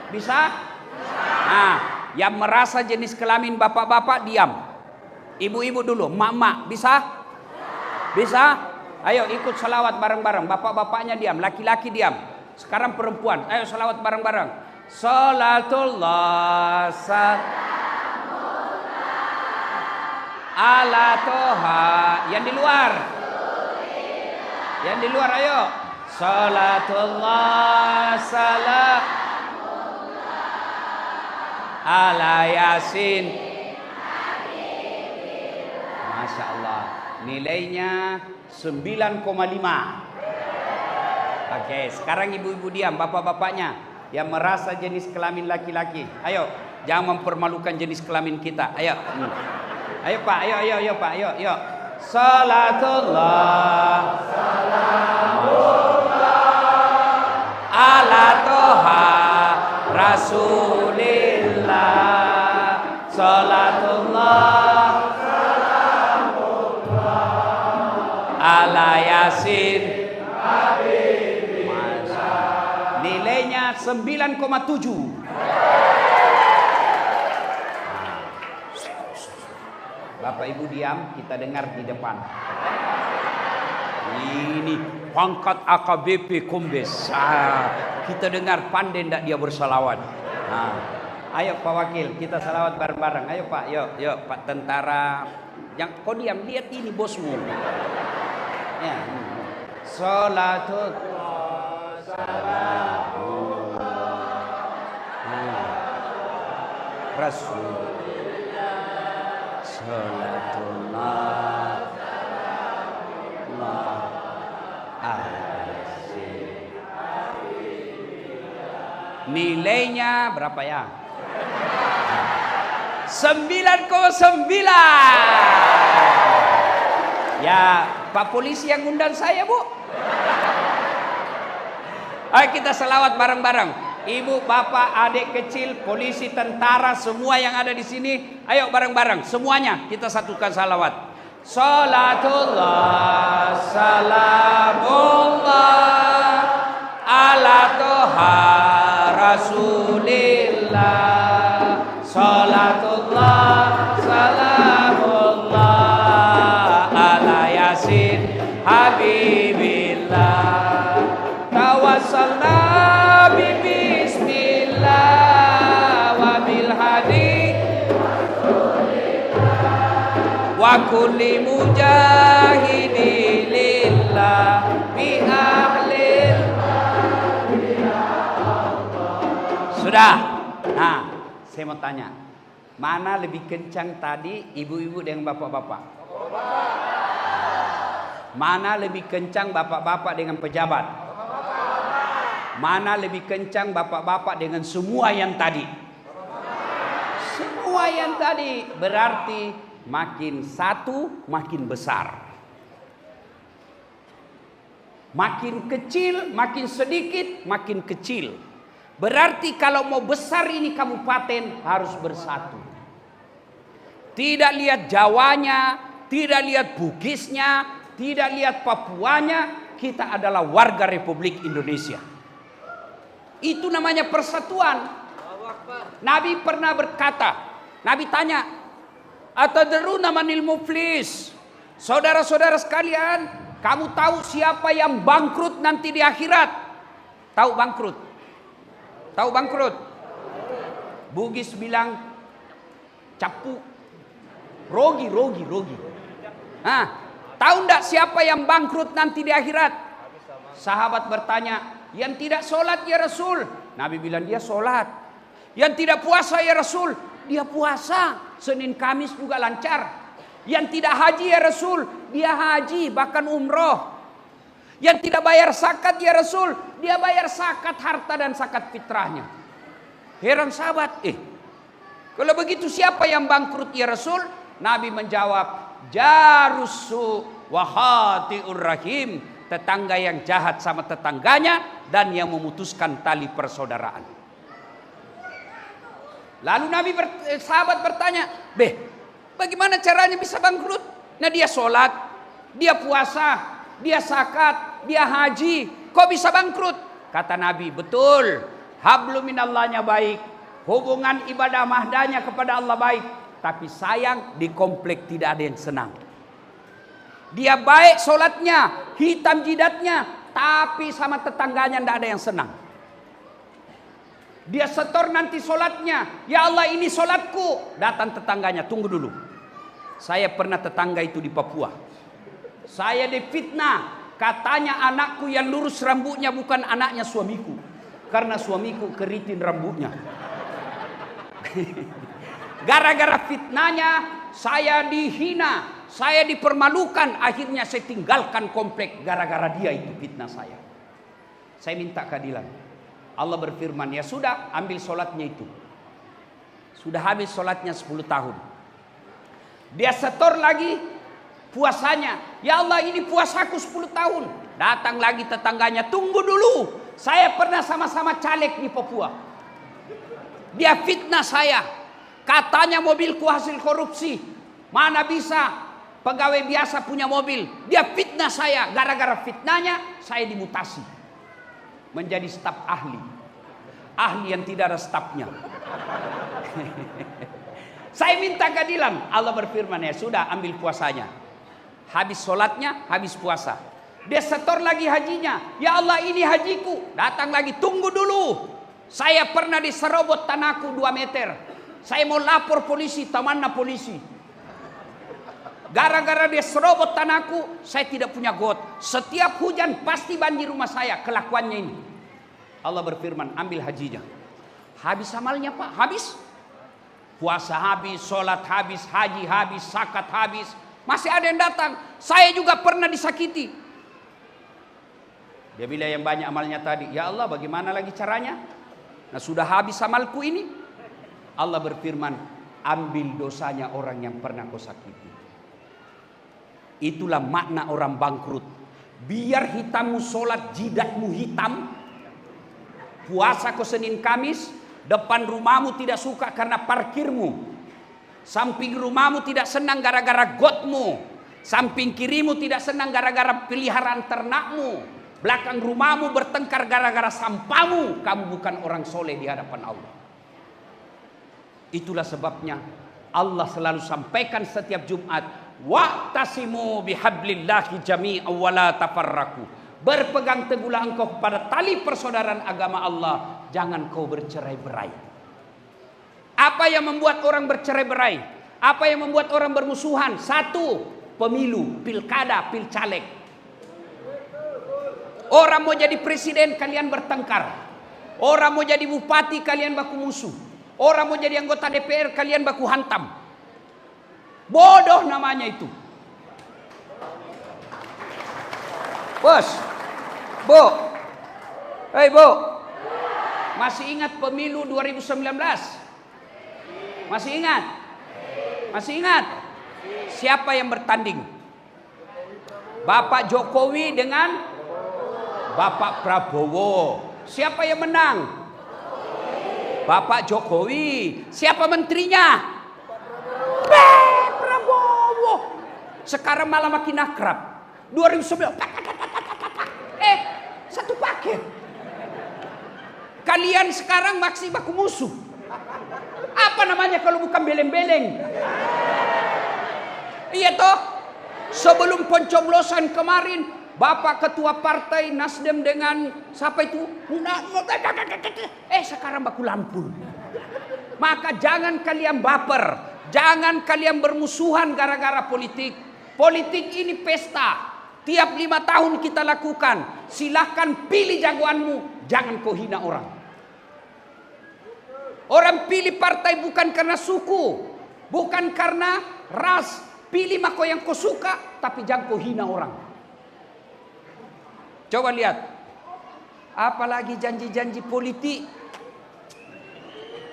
Bisa? Nah, yang merasa jenis kelamin bapak-bapak diam. Ibu-ibu dulu, emak-emak. Bisa? Bisa? Ayo ikut salawat bareng-bareng. Bapak-bapaknya diam, laki-laki diam. Sekarang perempuan, ayo salawat bareng-bareng. Salatullah ala toha. Yang di luar, yang di luar ayo. Salatullah salam ala yasin. Masya Allah, nilainya 9,5. Oke, sekarang ibu-ibu diam, bapak-bapaknya. yang merasa jenis kelamin laki-laki. Ayo, jangan mempermalukan jenis kelamin kita. Ayo. Ayo Pak, ayo Pak, ayo. Salatullah ala toha Rasulillah. Salatullah ala Yasin. Nilainya 9,7. Bapak Ibu diam, kita dengar di depan. Ini pangkat AKBP Kombes. Kita dengar, pandai ndak dia bersalawat. Ayo Pak Wakil, kita salawat bareng-bareng. Ayo Pak, yuk Pak Tentara. Yang kau diam, lihat ini bosmu. Ya. Salatullah Rasul. Salatullah nilainya berapa ya? 9,9. Ya, Pak Polisi yang undang saya, Bu. Ayo kita selawat bareng-bareng. Ibu, bapak, adik kecil, polisi, tentara, semua yang ada di sini, ayo bareng-bareng semuanya kita satukan salawat. Salatullah salamullah ala toha Rasulillah. Salatullah salamullah ala Yasin Habibillah. Tawassalna bismillah wa bil hadi wa kulli mujahidi lillah bi ahlil. Sudah. Nah, saya mau tanya, mana lebih kencang tadi, ibu-ibu dengan bapak-bapak? Mana lebih kencang bapak-bapak dengan pejabat? Mana lebih kencang bapak-bapak dengan semua yang tadi? Semua yang tadi. Berarti makin satu makin besar. Makin kecil, makin sedikit, makin kecil. Berarti kalau mau besar ini kabupaten harus bersatu. Tidak lihat Jawanya, tidak lihat Bugisnya, tidak lihat Papuanya. Kita adalah warga Republik Indonesia. Itu namanya persatuan. Nabi pernah berkata, Nabi tanya, atadruna manil muflis? Saudara-saudara sekalian, kamu tahu siapa yang bangkrut nanti di akhirat? Tahu bangkrut? Tahu bangkrut? Bugis bilang capu. Rogi. Tahu enggak siapa yang bangkrut nanti di akhirat? Sahabat bertanya, yang tidak sholat ya Rasul. Nabi bilang dia sholat. Yang tidak puasa ya Rasul, dia puasa. Senin Kamis juga lancar. Yang tidak haji ya Rasul, dia haji bahkan umroh. Yang tidak bayar zakat ya Rasul, dia bayar zakat harta dan zakat fitrahnya. Heran sahabat, kalau begitu siapa yang bangkrut ya Rasul? Nabi menjawab, jarusu wahatiur rahim. Tetangga yang jahat sama tetangganya dan yang memutuskan tali persaudaraan. Lalu sahabat bertanya, bagaimana caranya bisa bangkrut? Nah, dia sholat, dia puasa, dia zakat, dia haji, kok bisa bangkrut? Kata Nabi, betul, hablum minallahnya baik, hubungan ibadah mahdanya kepada Allah baik, tapi sayang di komplek tidak ada yang senang. Dia baik sholatnya, hitam jidatnya, tapi sama tetangganya tidak ada yang senang. Dia setor nanti sholatnya, ya Allah ini sholatku. Datang tetangganya, tunggu dulu. Saya pernah tetangga itu di Papua. Saya difitnah, katanya anakku yang lurus rambutnya bukan anaknya suamiku. Karena suamiku keriting rambutnya. Gara-gara fitnahnya saya dihina. Saya dipermalukan, akhirnya saya tinggalkan komplek gara-gara dia itu fitnah saya. Saya minta keadilan. Allah berfirman, ya sudah, ambil sholatnya itu. Sudah habis sholatnya 10 tahun. Dia setor lagi puasanya. Ya Allah, ini puasaku 10 tahun. Datang lagi tetangganya, tunggu dulu. Saya pernah sama-sama caleg di Papua. Dia fitnah saya. Katanya mobilku hasil korupsi. Mana bisa pegawai biasa punya mobil. Dia fitnah saya. Gara-gara fitnahnya saya dimutasi menjadi staf ahli. Ahli yang tidak ada stafnya. Saya minta keadilan. Allah berfirman, ya sudah, ambil puasanya. Habis sholatnya, habis puasa. Dia setor lagi hajinya. Ya Allah, ini hajiku. Datang lagi, tunggu dulu. Saya pernah diserobot tanahku 2 meter. Saya mau lapor polisi, tamanna polisi. Gara-gara dia serobot tanahku, saya tidak punya got. Setiap hujan pasti banjir rumah saya. Kelakuannya ini. Allah berfirman, ambil hajinya. Habis amalnya Pak, habis. Puasa habis, sholat habis, haji habis, zakat habis. Masih ada yang datang. Saya juga pernah disakiti. Dia bilang yang banyak amalnya tadi. Ya Allah, bagaimana lagi caranya? Nah, sudah habis amalku ini. Allah berfirman, ambil dosanya orang yang pernah kau sakiti. Itulah makna orang bangkrut. Biar hitammu sholat, jidatmu hitam. Puasa kau Senin Kamis. Depan rumahmu tidak suka karena parkirmu. Samping rumahmu tidak senang gara-gara gotmu. Samping kirimu tidak senang gara-gara peliharaan ternakmu. Belakang rumahmu bertengkar gara-gara sampahmu. Kamu bukan orang soleh di hadapan Allah. Itulah sebabnya Allah selalu sampaikan setiap Jumat, wa'tasimu bihablillahi jami'an wa la tafarraqu. Berpegang teguhlah engkau kepada tali persaudaraan agama Allah. Jangan kau bercerai-berai. Apa yang membuat orang bercerai-berai? Apa yang membuat orang bermusuhan? Satu, pemilu, pilkada, pilcaleg. Orang mau jadi presiden, kalian bertengkar. Orang mau jadi bupati, kalian baku musuh. Orang mau jadi anggota DPR, kalian baku hantam. Bodoh namanya itu. Bos, Bu, hei Bu, masih ingat pemilu 2019? Masih ingat? Masih ingat? Siapa yang bertanding? Bapak Jokowi dengan Bapak Prabowo. Siapa yang menang? Bapak Jokowi. Siapa menterinya? Prabowo. Sekarang malah makin akrab. 2019. Satu paket. Kalian sekarang masih baku musuh. Apa namanya kalau bukan beleng-beleng? Iya toh? Sebelum pencoblosan kemarin, Bapak Ketua Partai Nasdem dengan siapa itu? Sekarang baku lampul. Maka jangan kalian baper. Jangan kalian bermusuhan gara-gara politik. Politik ini pesta. Tiap 5 tahun kita lakukan. Silahkan pilih jagoanmu. Jangan kau hina orang. Orang pilih partai bukan karena suku. Bukan karena ras. Pilih mako yang kau suka. Tapi jangan kau hina orang. Coba lihat. Apalagi janji-janji politik.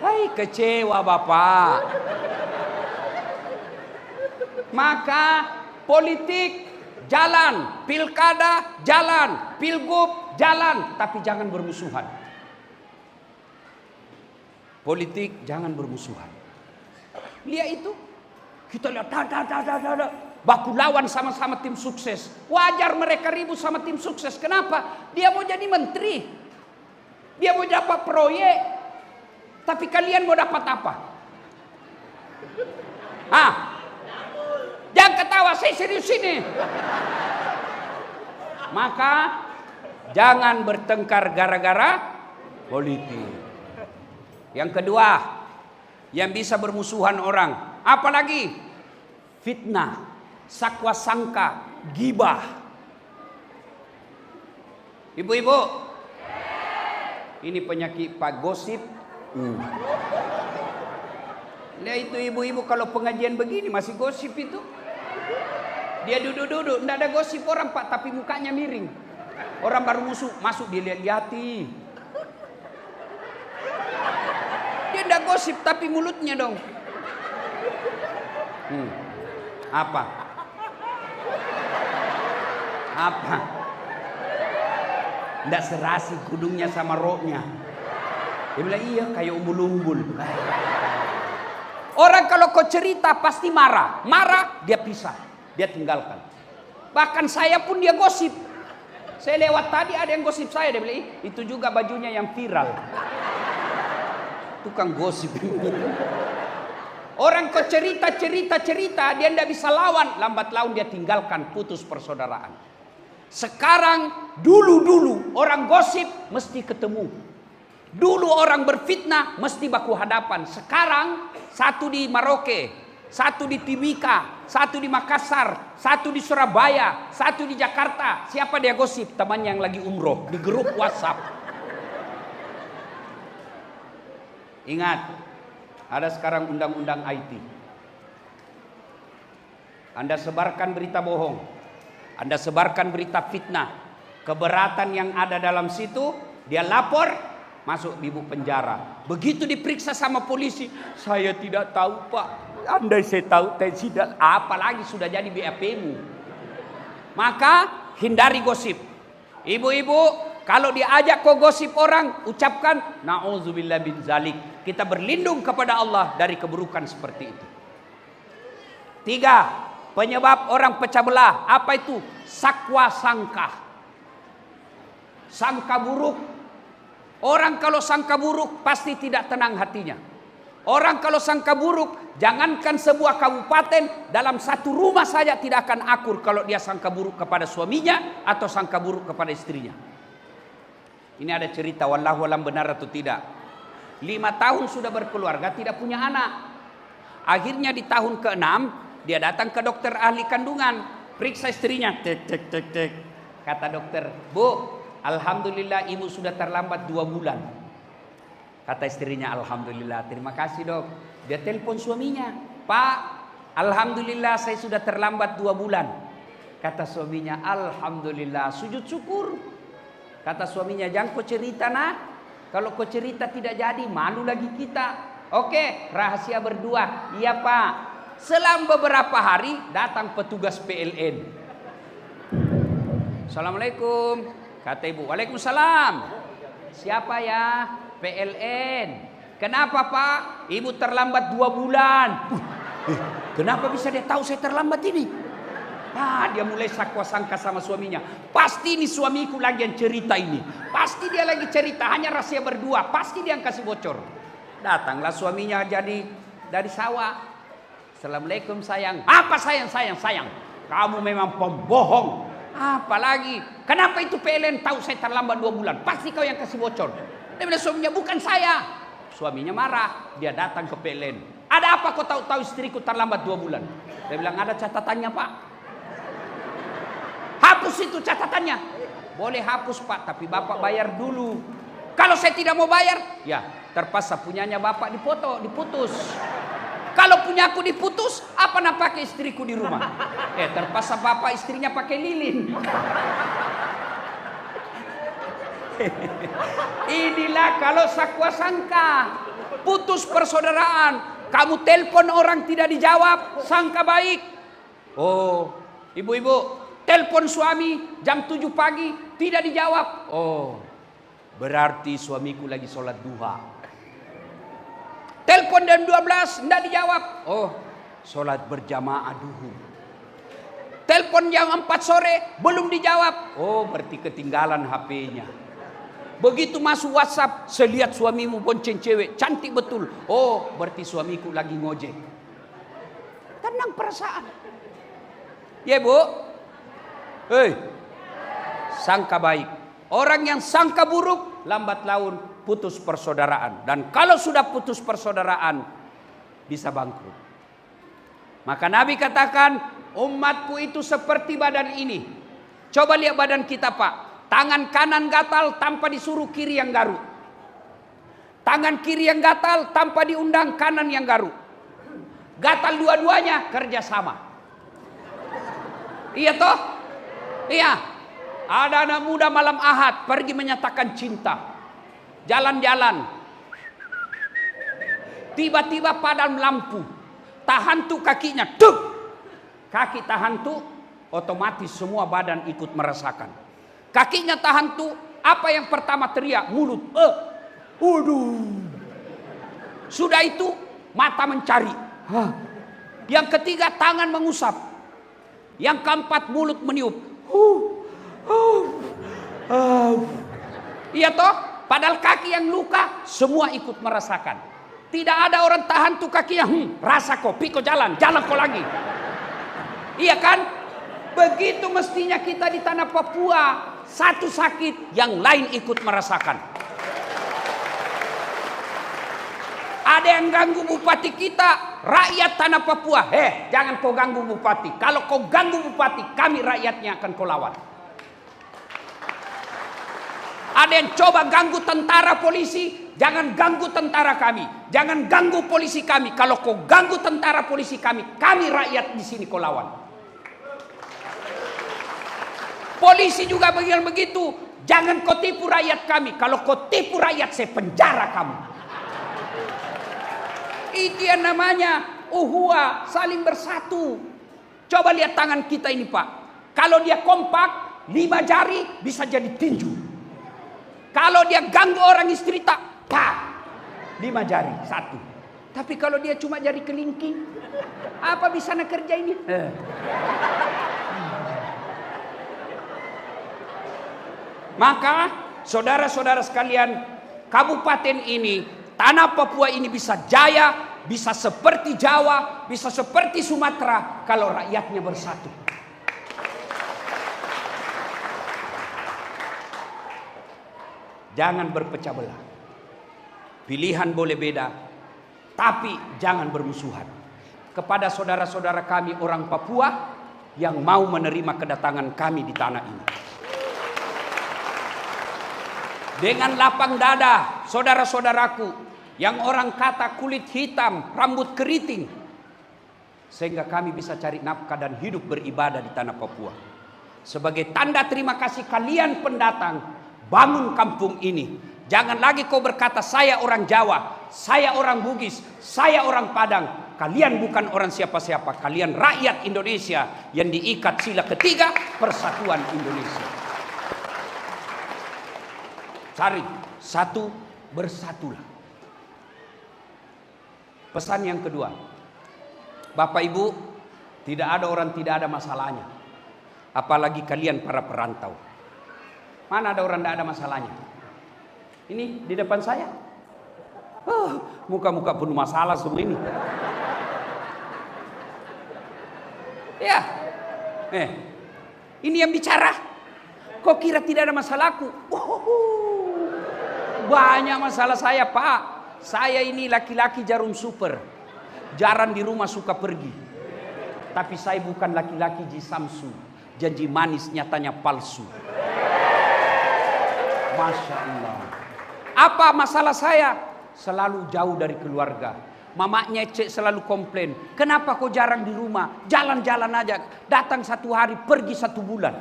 Hai, kecewa Bapak. Maka politik jalan, pilkada jalan, pilgub jalan, tapi jangan bermusuhan. Politik jangan bermusuhan. Lihat itu, kita lihat, baku lawan sama-sama tim sukses. Wajar mereka ribut sama tim sukses. Kenapa? Dia mau jadi menteri, dia mau dapat proyek, tapi kalian mau dapat apa? Jangan ketawa, saya serius ini. Maka jangan bertengkar gara-gara politik. Yang kedua, yang bisa bermusuhan orang, apalagi fitnah, sakwa sangka, gibah. Ibu-ibu, ini penyakit Pak Gosip. Lihat itu ibu-ibu kalau pengajian begini masih gosip itu. Dia duduk-duduk, tidak ada gosip orang Pak, tapi mukanya miring. Orang baru masuk dilihat-lihati. enggak gosip tapi mulutnya dong. Apa? Apa? Enggak serasi kudungnya sama roknya. Dia bilang iya kayak umbul-umbul. Orang kalau kau cerita pasti marah. Marah dia pisah. Dia tinggalkan. Bahkan saya pun dia gosip. Saya lewat tadi ada yang gosip saya. Dia bilang itu juga bajunya yang viral. Tukang gosip. Orang kau cerita dia tidak bisa lawan. Lambat laun dia tinggalkan, putus persaudaraan. Sekarang dulu orang gosip mesti ketemu. Dulu orang berfitnah mesti baku hadapan. Sekarang satu di Maroke, satu di Timika, satu di Makassar, satu di Surabaya, satu di Jakarta. Siapa dia gosip? Temannya yang lagi umroh di grup WhatsApp. Ingat, ada sekarang undang-undang IT. Anda sebarkan berita bohong, Anda sebarkan berita fitnah, keberatan yang ada dalam situ, dia lapor, masuk bibuk penjara. Begitu diperiksa sama polisi, saya tidak tahu Pak. Andai saya tahu, tidak. Apalagi sudah jadi BAP-mu. Maka hindari gosip. Ibu-ibu, kalau diajak kau gosip orang, ucapkan na'udzubillah bin zalik. Kita berlindung kepada Allah dari keburukan seperti itu. 3. Penyebab orang pecah belah. Apa itu? Sakwa sangka. Sangka buruk. Orang kalau sangka buruk pasti tidak tenang hatinya. Orang kalau sangka buruk, jangankan sebuah kabupaten, dalam satu rumah saja tidak akan akur kalau dia sangka buruk kepada suaminya atau sangka buruk kepada istrinya. Ini ada cerita, wallahu alam benar atau tidak. 5 tahun sudah berkeluarga, tidak punya anak. Akhirnya di tahun ke-6, dia datang ke dokter ahli kandungan. Periksa istrinya. Tek. Kata dokter, Bu, alhamdulillah ibu sudah terlambat 2 bulan. Kata istrinya, alhamdulillah, terima kasih dok. Dia telepon suaminya, Pak, alhamdulillah saya sudah terlambat 2 bulan. Kata suaminya, alhamdulillah, sujud syukur. Kata suaminya, jangan kau cerita nak. Kalau kau cerita tidak jadi, malu lagi kita. Oke, rahasia berdua. Iya Pak. Selang beberapa hari datang petugas PLN. Assalamualaikum. Kata ibu, waalaikumsalam. Siapa ya? PLN. Kenapa Pak? Ibu terlambat 2 bulan. Kenapa bisa dia tahu saya terlambat ini? Dia mulai sakwa sangka sama suaminya. Pasti ini suamiku lagi yang cerita ini. Pasti dia lagi cerita, hanya rahasia berdua. Pasti dia yang kasih bocor. Datanglah suaminya jadi dari sawah. Assalamualaikum sayang. Apa sayang? Kamu memang pembohong. Apalagi? Kenapa itu PLN tahu saya terlambat 2 bulan? Pasti kau yang kasih bocor. Dia bilang suaminya, bukan saya. Suaminya marah. Dia datang ke PLN. Ada apa kau tahu istriku terlambat 2 bulan? Dia bilang ada catatannya Pak. Hapus itu catatannya. Boleh hapus Pak, tapi Bapak bayar dulu. Kalau saya tidak mau bayar, ya terpaksa punyanya Bapak diputus. Kalau punya aku diputus, apa nak pakai istriku di rumah? Terpaksa Bapak istrinya pakai lilin. Inilah kalau sakwa sangka, putus persaudaraan. Kamu telepon orang tidak dijawab, sangka baik. Oh, ibu-ibu, telepon suami jam 7 pagi tidak dijawab. Oh, berarti suamiku lagi sholat duha. Telepon jam 12 tidak dijawab. Oh, sholat berjamaah duhur. Telepon jam 4 sore belum dijawab. Oh, berarti ketinggalan HP-nya. Begitu masuk WhatsApp, saya lihat suamimu bonceng cewek, cantik betul. Oh, berarti suamiku lagi ngojek. Tenang perasaan. Ya Bu. Sangka baik. Orang yang sangka buruk, lambat laun putus persaudaraan. Dan kalau sudah putus persaudaraan, bisa bangkrut. Maka Nabi katakan, umatku itu seperti badan ini. Coba lihat badan kita Pak. Tangan kanan gatal tanpa disuruh kiri yang garuk. Tangan kiri yang gatal tanpa diundang kanan yang garuk. Gatal dua-duanya kerja sama. Iya toh? Iya. Ada anak muda malam Ahad pergi menyatakan cinta. Jalan-jalan. Tiba-tiba padam lampu. Tahan tuh kakinya. Tuk. Kaki tahan tuh. Otomatis semua badan ikut merasakan. Kakinya tahan tuh. Apa yang pertama teriak? Mulut. Waduh. Sudah itu mata mencari. Yang ketiga tangan mengusap. Yang keempat mulut meniup. Iya toh? Padahal kaki yang luka semua ikut merasakan. Tidak ada orang tahan tuh kakinya. Rasa kok, piko jalan kok lagi. Iya kan? Begitu mestinya kita di tanah Papua. Satu sakit, yang lain ikut merasakan. Ada yang ganggu bupati kita, rakyat tanah Papua. Jangan kau ganggu bupati. Kalau kau ganggu bupati, kami rakyatnya akan kau lawan. Ada yang coba ganggu tentara polisi, jangan ganggu tentara kami. Jangan ganggu polisi kami. Kalau kau ganggu tentara polisi kami rakyat di sini kau lawan. Polisi juga begitu. Jangan kau tipu rakyat kami. Kalau kau tipu rakyat, saya penjara kamu. Itu yang namanya uhuwa, saling bersatu. Coba lihat tangan kita ini Pak. Kalau dia kompak, 5 jari bisa jadi tinju. Kalau dia ganggu orang istri tak, 5 jari, 1. Tapi kalau dia cuma jari kelingking, apa bisa nak kerja ini? Maka saudara-saudara sekalian, kabupaten ini, tanah Papua ini bisa jaya, bisa seperti Jawa, bisa seperti Sumatera kalau rakyatnya bersatu. Jangan berpecah belah. Pilihan boleh beda, tapi jangan bermusuhan. Kepada saudara-saudara kami orang Papua yang mau menerima kedatangan kami di tanah ini. Dengan lapang dada, saudara-saudaraku yang orang kata kulit hitam, rambut keriting. Sehingga kami bisa cari nafkah dan hidup beribadah di tanah Papua. Sebagai tanda terima kasih kalian pendatang, bangun kampung ini. Jangan lagi kau berkata saya orang Jawa, saya orang Bugis, saya orang Padang. Kalian bukan orang siapa-siapa. Kalian rakyat Indonesia yang diikat sila ketiga persatuan Indonesia. Cari satu, bersatulah. Pesan yang kedua, Bapak Ibu, tidak ada orang tidak ada masalahnya. Apalagi kalian para perantau. Mana ada orang tidak ada masalahnya? Ini di depan saya. Muka-muka penuh masalah semua ini. Ya. Ini yang bicara. Kok kira tidak ada masalahku? Banyak masalah saya, Pak. Saya ini laki-laki jarum super. Jarang di rumah suka pergi. Tapi saya bukan laki-laki jisamsu. Janji manis nyatanya palsu. Masya Allah. Apa masalah saya? Selalu jauh dari keluarga. Mamanya cek selalu komplain. Kenapa kau jarang di rumah? Jalan-jalan aja. Datang 1 hari, pergi 1 bulan.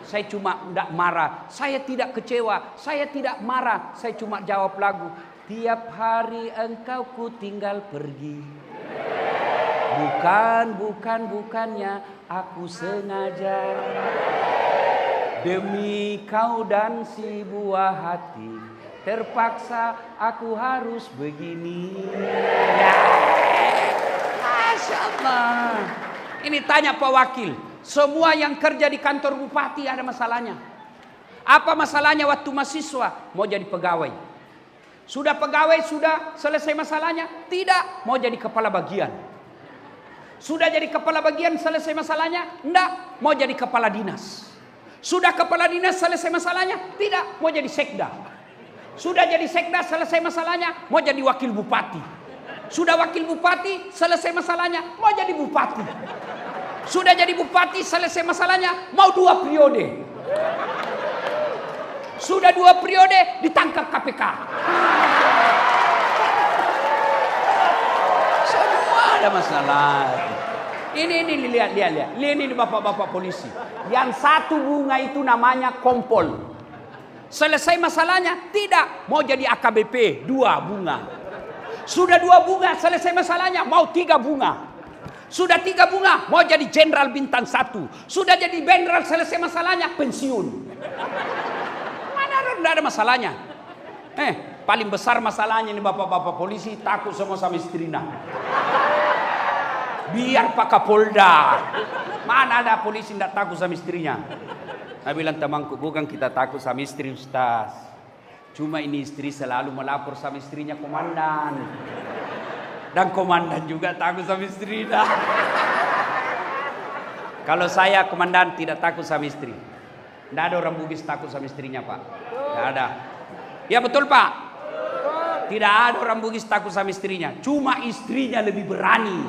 Saya cuma tidak marah. Saya tidak kecewa. Saya tidak marah. Saya cuma jawab lagu. Tiap hari engkau ku tinggal pergi. Bukannya aku sengaja. Demi kau dan si buah hati, terpaksa aku harus begini. Ya. Masya Allah. Ini tanya Pak Wakil. Semua yang kerja di kantor bupati ada masalahnya. Apa masalahnya waktu mahasiswa? Mau jadi pegawai. Sudah pegawai, sudah selesai masalahnya? Tidak. Mau jadi kepala bagian. Sudah jadi kepala bagian, selesai masalahnya? Tidak. Mau jadi kepala dinas. Sudah kepala dinas selesai masalahnya? Tidak, mau jadi sekda. Sudah jadi sekda selesai masalahnya? Mau jadi wakil bupati. Sudah wakil bupati selesai masalahnya? Mau jadi bupati. Sudah jadi bupati selesai masalahnya? Mau 2 periode. Sudah 2 periode ditangkap KPK. Semua ada masalah. Ini lihat. Ini bapak-bapak polisi. Yang 1 bunga itu namanya kompol. Selesai masalahnya? Tidak. Mau jadi AKBP 2 bunga. Sudah 2 bunga, selesai masalahnya, mau 3 bunga. Sudah 3 bunga, mau jadi jenderal bintang 1. Sudah jadi jenderal, selesai masalahnya, pensiun. Mana ada masalahnya? Paling besar masalahnya nih bapak-bapak polisi, takut semua sama istrinya. Biar Pak Kapolda. Mana ada polisi tidak takut sama istrinya? Saya bilang, temanku, bukan kita takut sama istri, Ustaz. Cuma ini istri selalu melapor sama istrinya komandan. Dan komandan juga takut sama istrinya. Kalau saya komandan tidak takut sama istri. Tidak ada orang Bugis takut sama istrinya, Pak. Tidak ada. Ya betul, Pak. Tidak ada orang Bugis takut sama istrinya. Cuma istrinya lebih berani.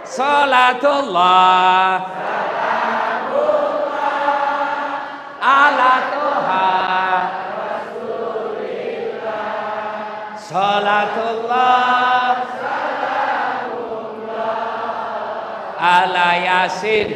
Salatullah ala Toha Salatullah ala Yasin.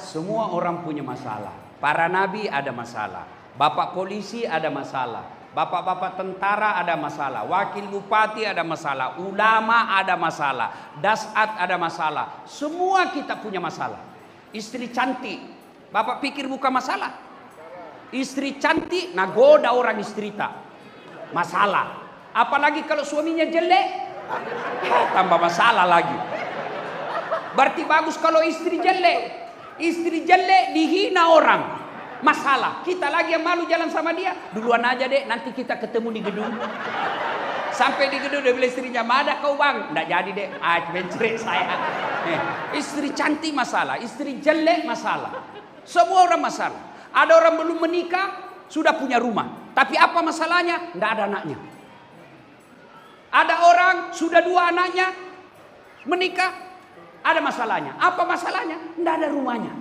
Semua orang punya masalah. Para nabi ada masalah. Bapak polisi ada masalah. Bapak-bapak tentara ada masalah. Wakil bupati ada masalah. Ulama ada masalah. Dasat ada masalah. Semua kita punya masalah. Istri cantik, bapak pikir bukan masalah? Istri cantik, nagoda orang istri tak masalah. Apalagi kalau suaminya jelek, tambah masalah lagi. Berarti bagus kalau istri jelek. Istri jelek dihina orang, masalah. Kita lagi yang malu jalan sama dia. Duluan aja dek, nanti kita ketemu di gedung. Sampai di gedung dia bilang istrinya, "Mana kau bang?" Nggak jadi dek, mencerik saya. Istri cantik masalah, istri jelek masalah. Semua orang masalah. Ada orang belum menikah sudah punya rumah, tapi apa masalahnya? Nggak ada anaknya. Ada orang sudah 2 anaknya menikah, ada masalahnya. Apa masalahnya? Nggak ada rumahnya.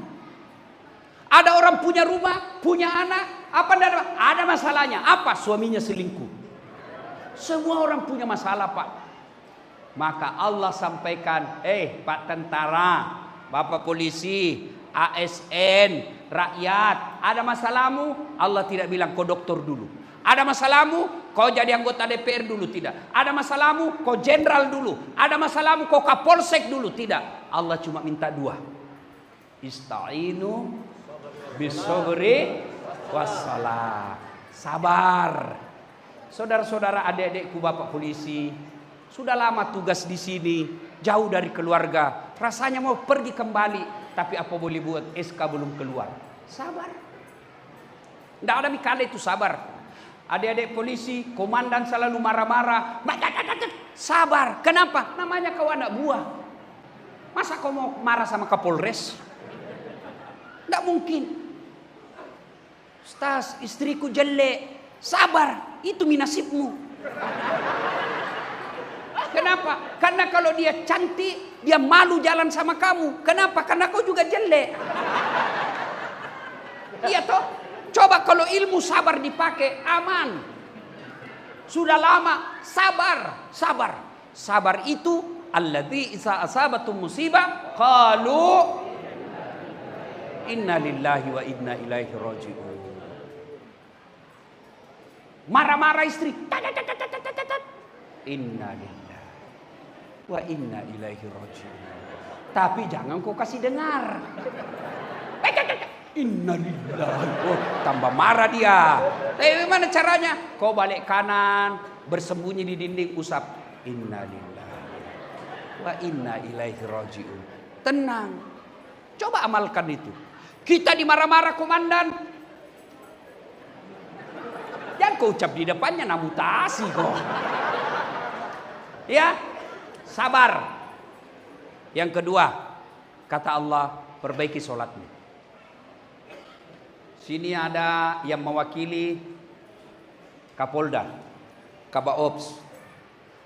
Ada orang punya rumah, punya anak, apa nggak ada? Ada masalahnya. Apa? Suaminya selingkuh. Semua orang punya masalah, Pak. Maka Allah sampaikan, Pak tentara, Bapak polisi, ASN, rakyat, ada masalahmu? Allah tidak bilang kau dokter dulu. Ada masalahmu? Kau jadi anggota DPR dulu, tidak. Ada masalahmu? Kau jenderal dulu. Ada masalahmu? Kau kapolsek dulu, tidak. Allah cuma minta 2. Ista'inu bisobri wassalah. Sabar. Saudara-saudara, adik-adikku bapak polisi, sudah lama tugas di sini, jauh dari keluarga. Rasanya mau pergi kembali, tapi apa boleh buat, SK belum keluar. Sabar. Tidak ada mikale itu sabar. Adik-adik polisi, komandan selalu marah-marah. Sabar. Kenapa? Namanya kau anak buah. Masa kau mau marah sama Kapolres? Tidak mungkin. Ustaz, istriku jelek. Sabar, itu nasibmu. Kenapa? Karena kalau dia cantik, dia malu jalan sama kamu. Kenapa? Karena kau juga jelek. Iya toh? Coba kalau ilmu sabar dipakai, aman. Sudah lama, sabar. Sabar itu alladzi iza asabatum musibah qalu inna lillahi wa inna ilaihi raji'un. Marah-marah istri, inna lillahi wa inna ilaihi raji'un. Tapi jangan kau kasih dengar. Inna lillahi. Oh, tambah marah dia. Tapi gimana caranya? Kau balik kanan, bersembunyi di dinding, usap. Inna lillahi wa inna ilaihi raji'un. Tenang. Coba amalkan itu. Kita dimarah-marah komandan. Jangan kau ucap di depannya, namutasi kok. Ya, sabar. Yang kedua, kata Allah, perbaiki sholatmu. Sini ada yang mewakili Kapolda, Kabaops,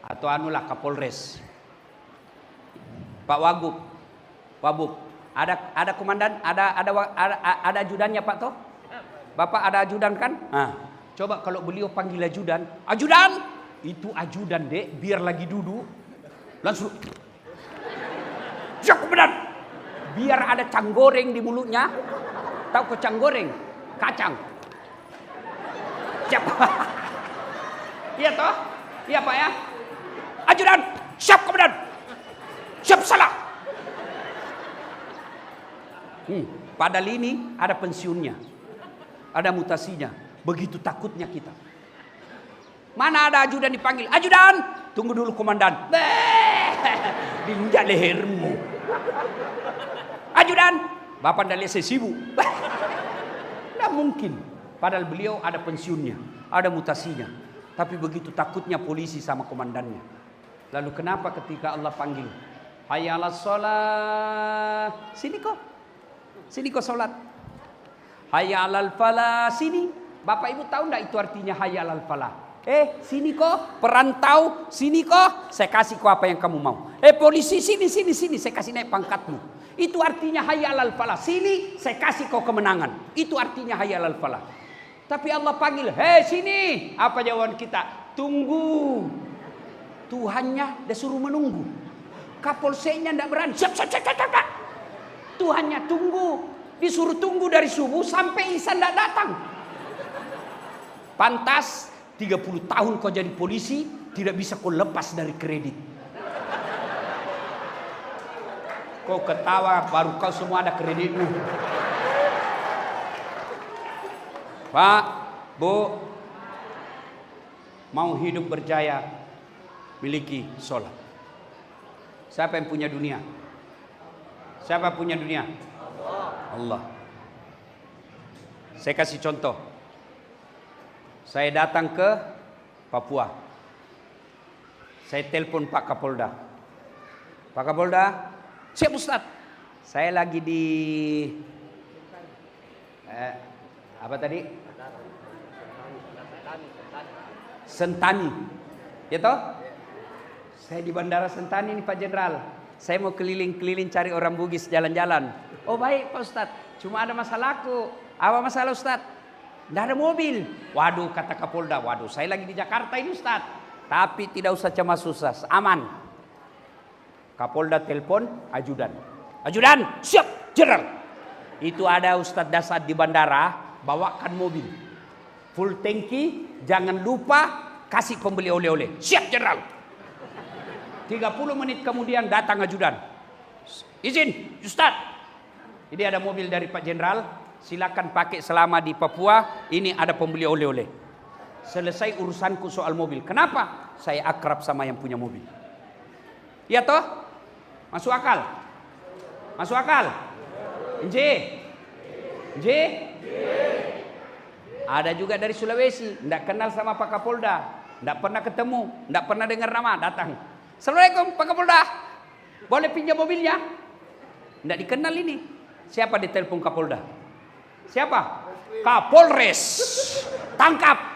atau anulah Kapolres. Pak Wabub, ada komandan, ada ajudannya Pak toh? Bapak ada ajudan kan? Coba kalau beliau panggil ajudan, itu ajudan dek, biar lagi duduk, langsung, siap komandan, biar ada canggoreng di mulutnya, tahu kok canggoreng, kacang, Siap. Iya toh? Iya Pak ya. Ajudan, siap komandan. Siap salah. Padahal ini ada pensiunnya. Ada mutasinya. Begitu takutnya kita. Mana ada ajudan dipanggil? Ajudan, tunggu dulu komandan. Diinjak lehermu. Ajudan, bapak ndak lihat saya sibuk. Tidak mungkin. Padahal beliau ada pensiunnya, ada mutasinya. Tapi begitu takutnya polisi sama komandannya. Lalu kenapa ketika Allah panggil, hayya 'alas shalah, sini kok. Sini kok salat. Hayya 'alal falah, sini. Bapak Ibu tahu enggak itu artinya hayya 'alal falah? Sini kok, perantau, sini kok, saya kasih kau apa yang kamu mau. Polisi, sini, saya kasih naik pangkatmu. Itu artinya hayya 'alal falah. Sini, saya kasih kau kemenangan. Itu artinya hayya 'alal falah. Tapi Allah panggil, sini. Apa jawaban kita? Tunggu. Tuhannya dia suruh menunggu. Kapolseknya tidak berani. Siap. Tuhannya tunggu. Disuruh tunggu dari subuh sampai isya tidak datang. Pantas 30 tahun kau jadi polisi, tidak bisa kau lepas dari kredit. Kau ketawa, baru kau semua ada kreditmu. Pak, Bu, mau hidup berjaya, miliki sholat. Siapa yang punya dunia? Siapa punya dunia? Allah. Saya kasih contoh. Saya datang ke Papua. Saya telepon Pak Kapolda. Pak Kapolda, siap Ustaz. Saya lagi di apa tadi? Sentani. Ya toh? Saya di Bandara Sentani nih Pak Jenderal. Saya mau keliling-keliling cari orang Bugis jalan-jalan. Oh baik Pak Ustadz, cuma ada masalahku. Apa masalah Ustadz? Tidak ada mobil. Waduh kata Kapolda, waduh saya lagi di Jakarta ini Ustadz. Tapi tidak usah cemas susah, aman. Kapolda telepon ajudan. Ajudan, siap Jenderal. Itu ada Ustadz Dasad di bandara, bawakan mobil. Full tangki, jangan lupa kasih pembeli oleh-oleh. Siap Jenderal. 30 menit kemudian datang ajudan. Izin, Ustaz. Ini ada mobil dari Pak Jenderal. Silakan pakai selama di Papua. Ini ada pembeli oleh-oleh. Selesai urusanku soal mobil. Kenapa? Saya akrab sama yang punya mobil. Iya toh? Masuk akal? Masuk akal? Nj? Ada juga dari Sulawesi. Tidak kenal sama Pak Kapolda. Tidak pernah ketemu. Tidak pernah dengar nama. Datang. Assalamualaikum Pak Kapolda. Boleh pinjam mobilnya? Tidak dikenal ini. Siapa ditelepon Kapolda? Siapa? Kapolres. Tangkap.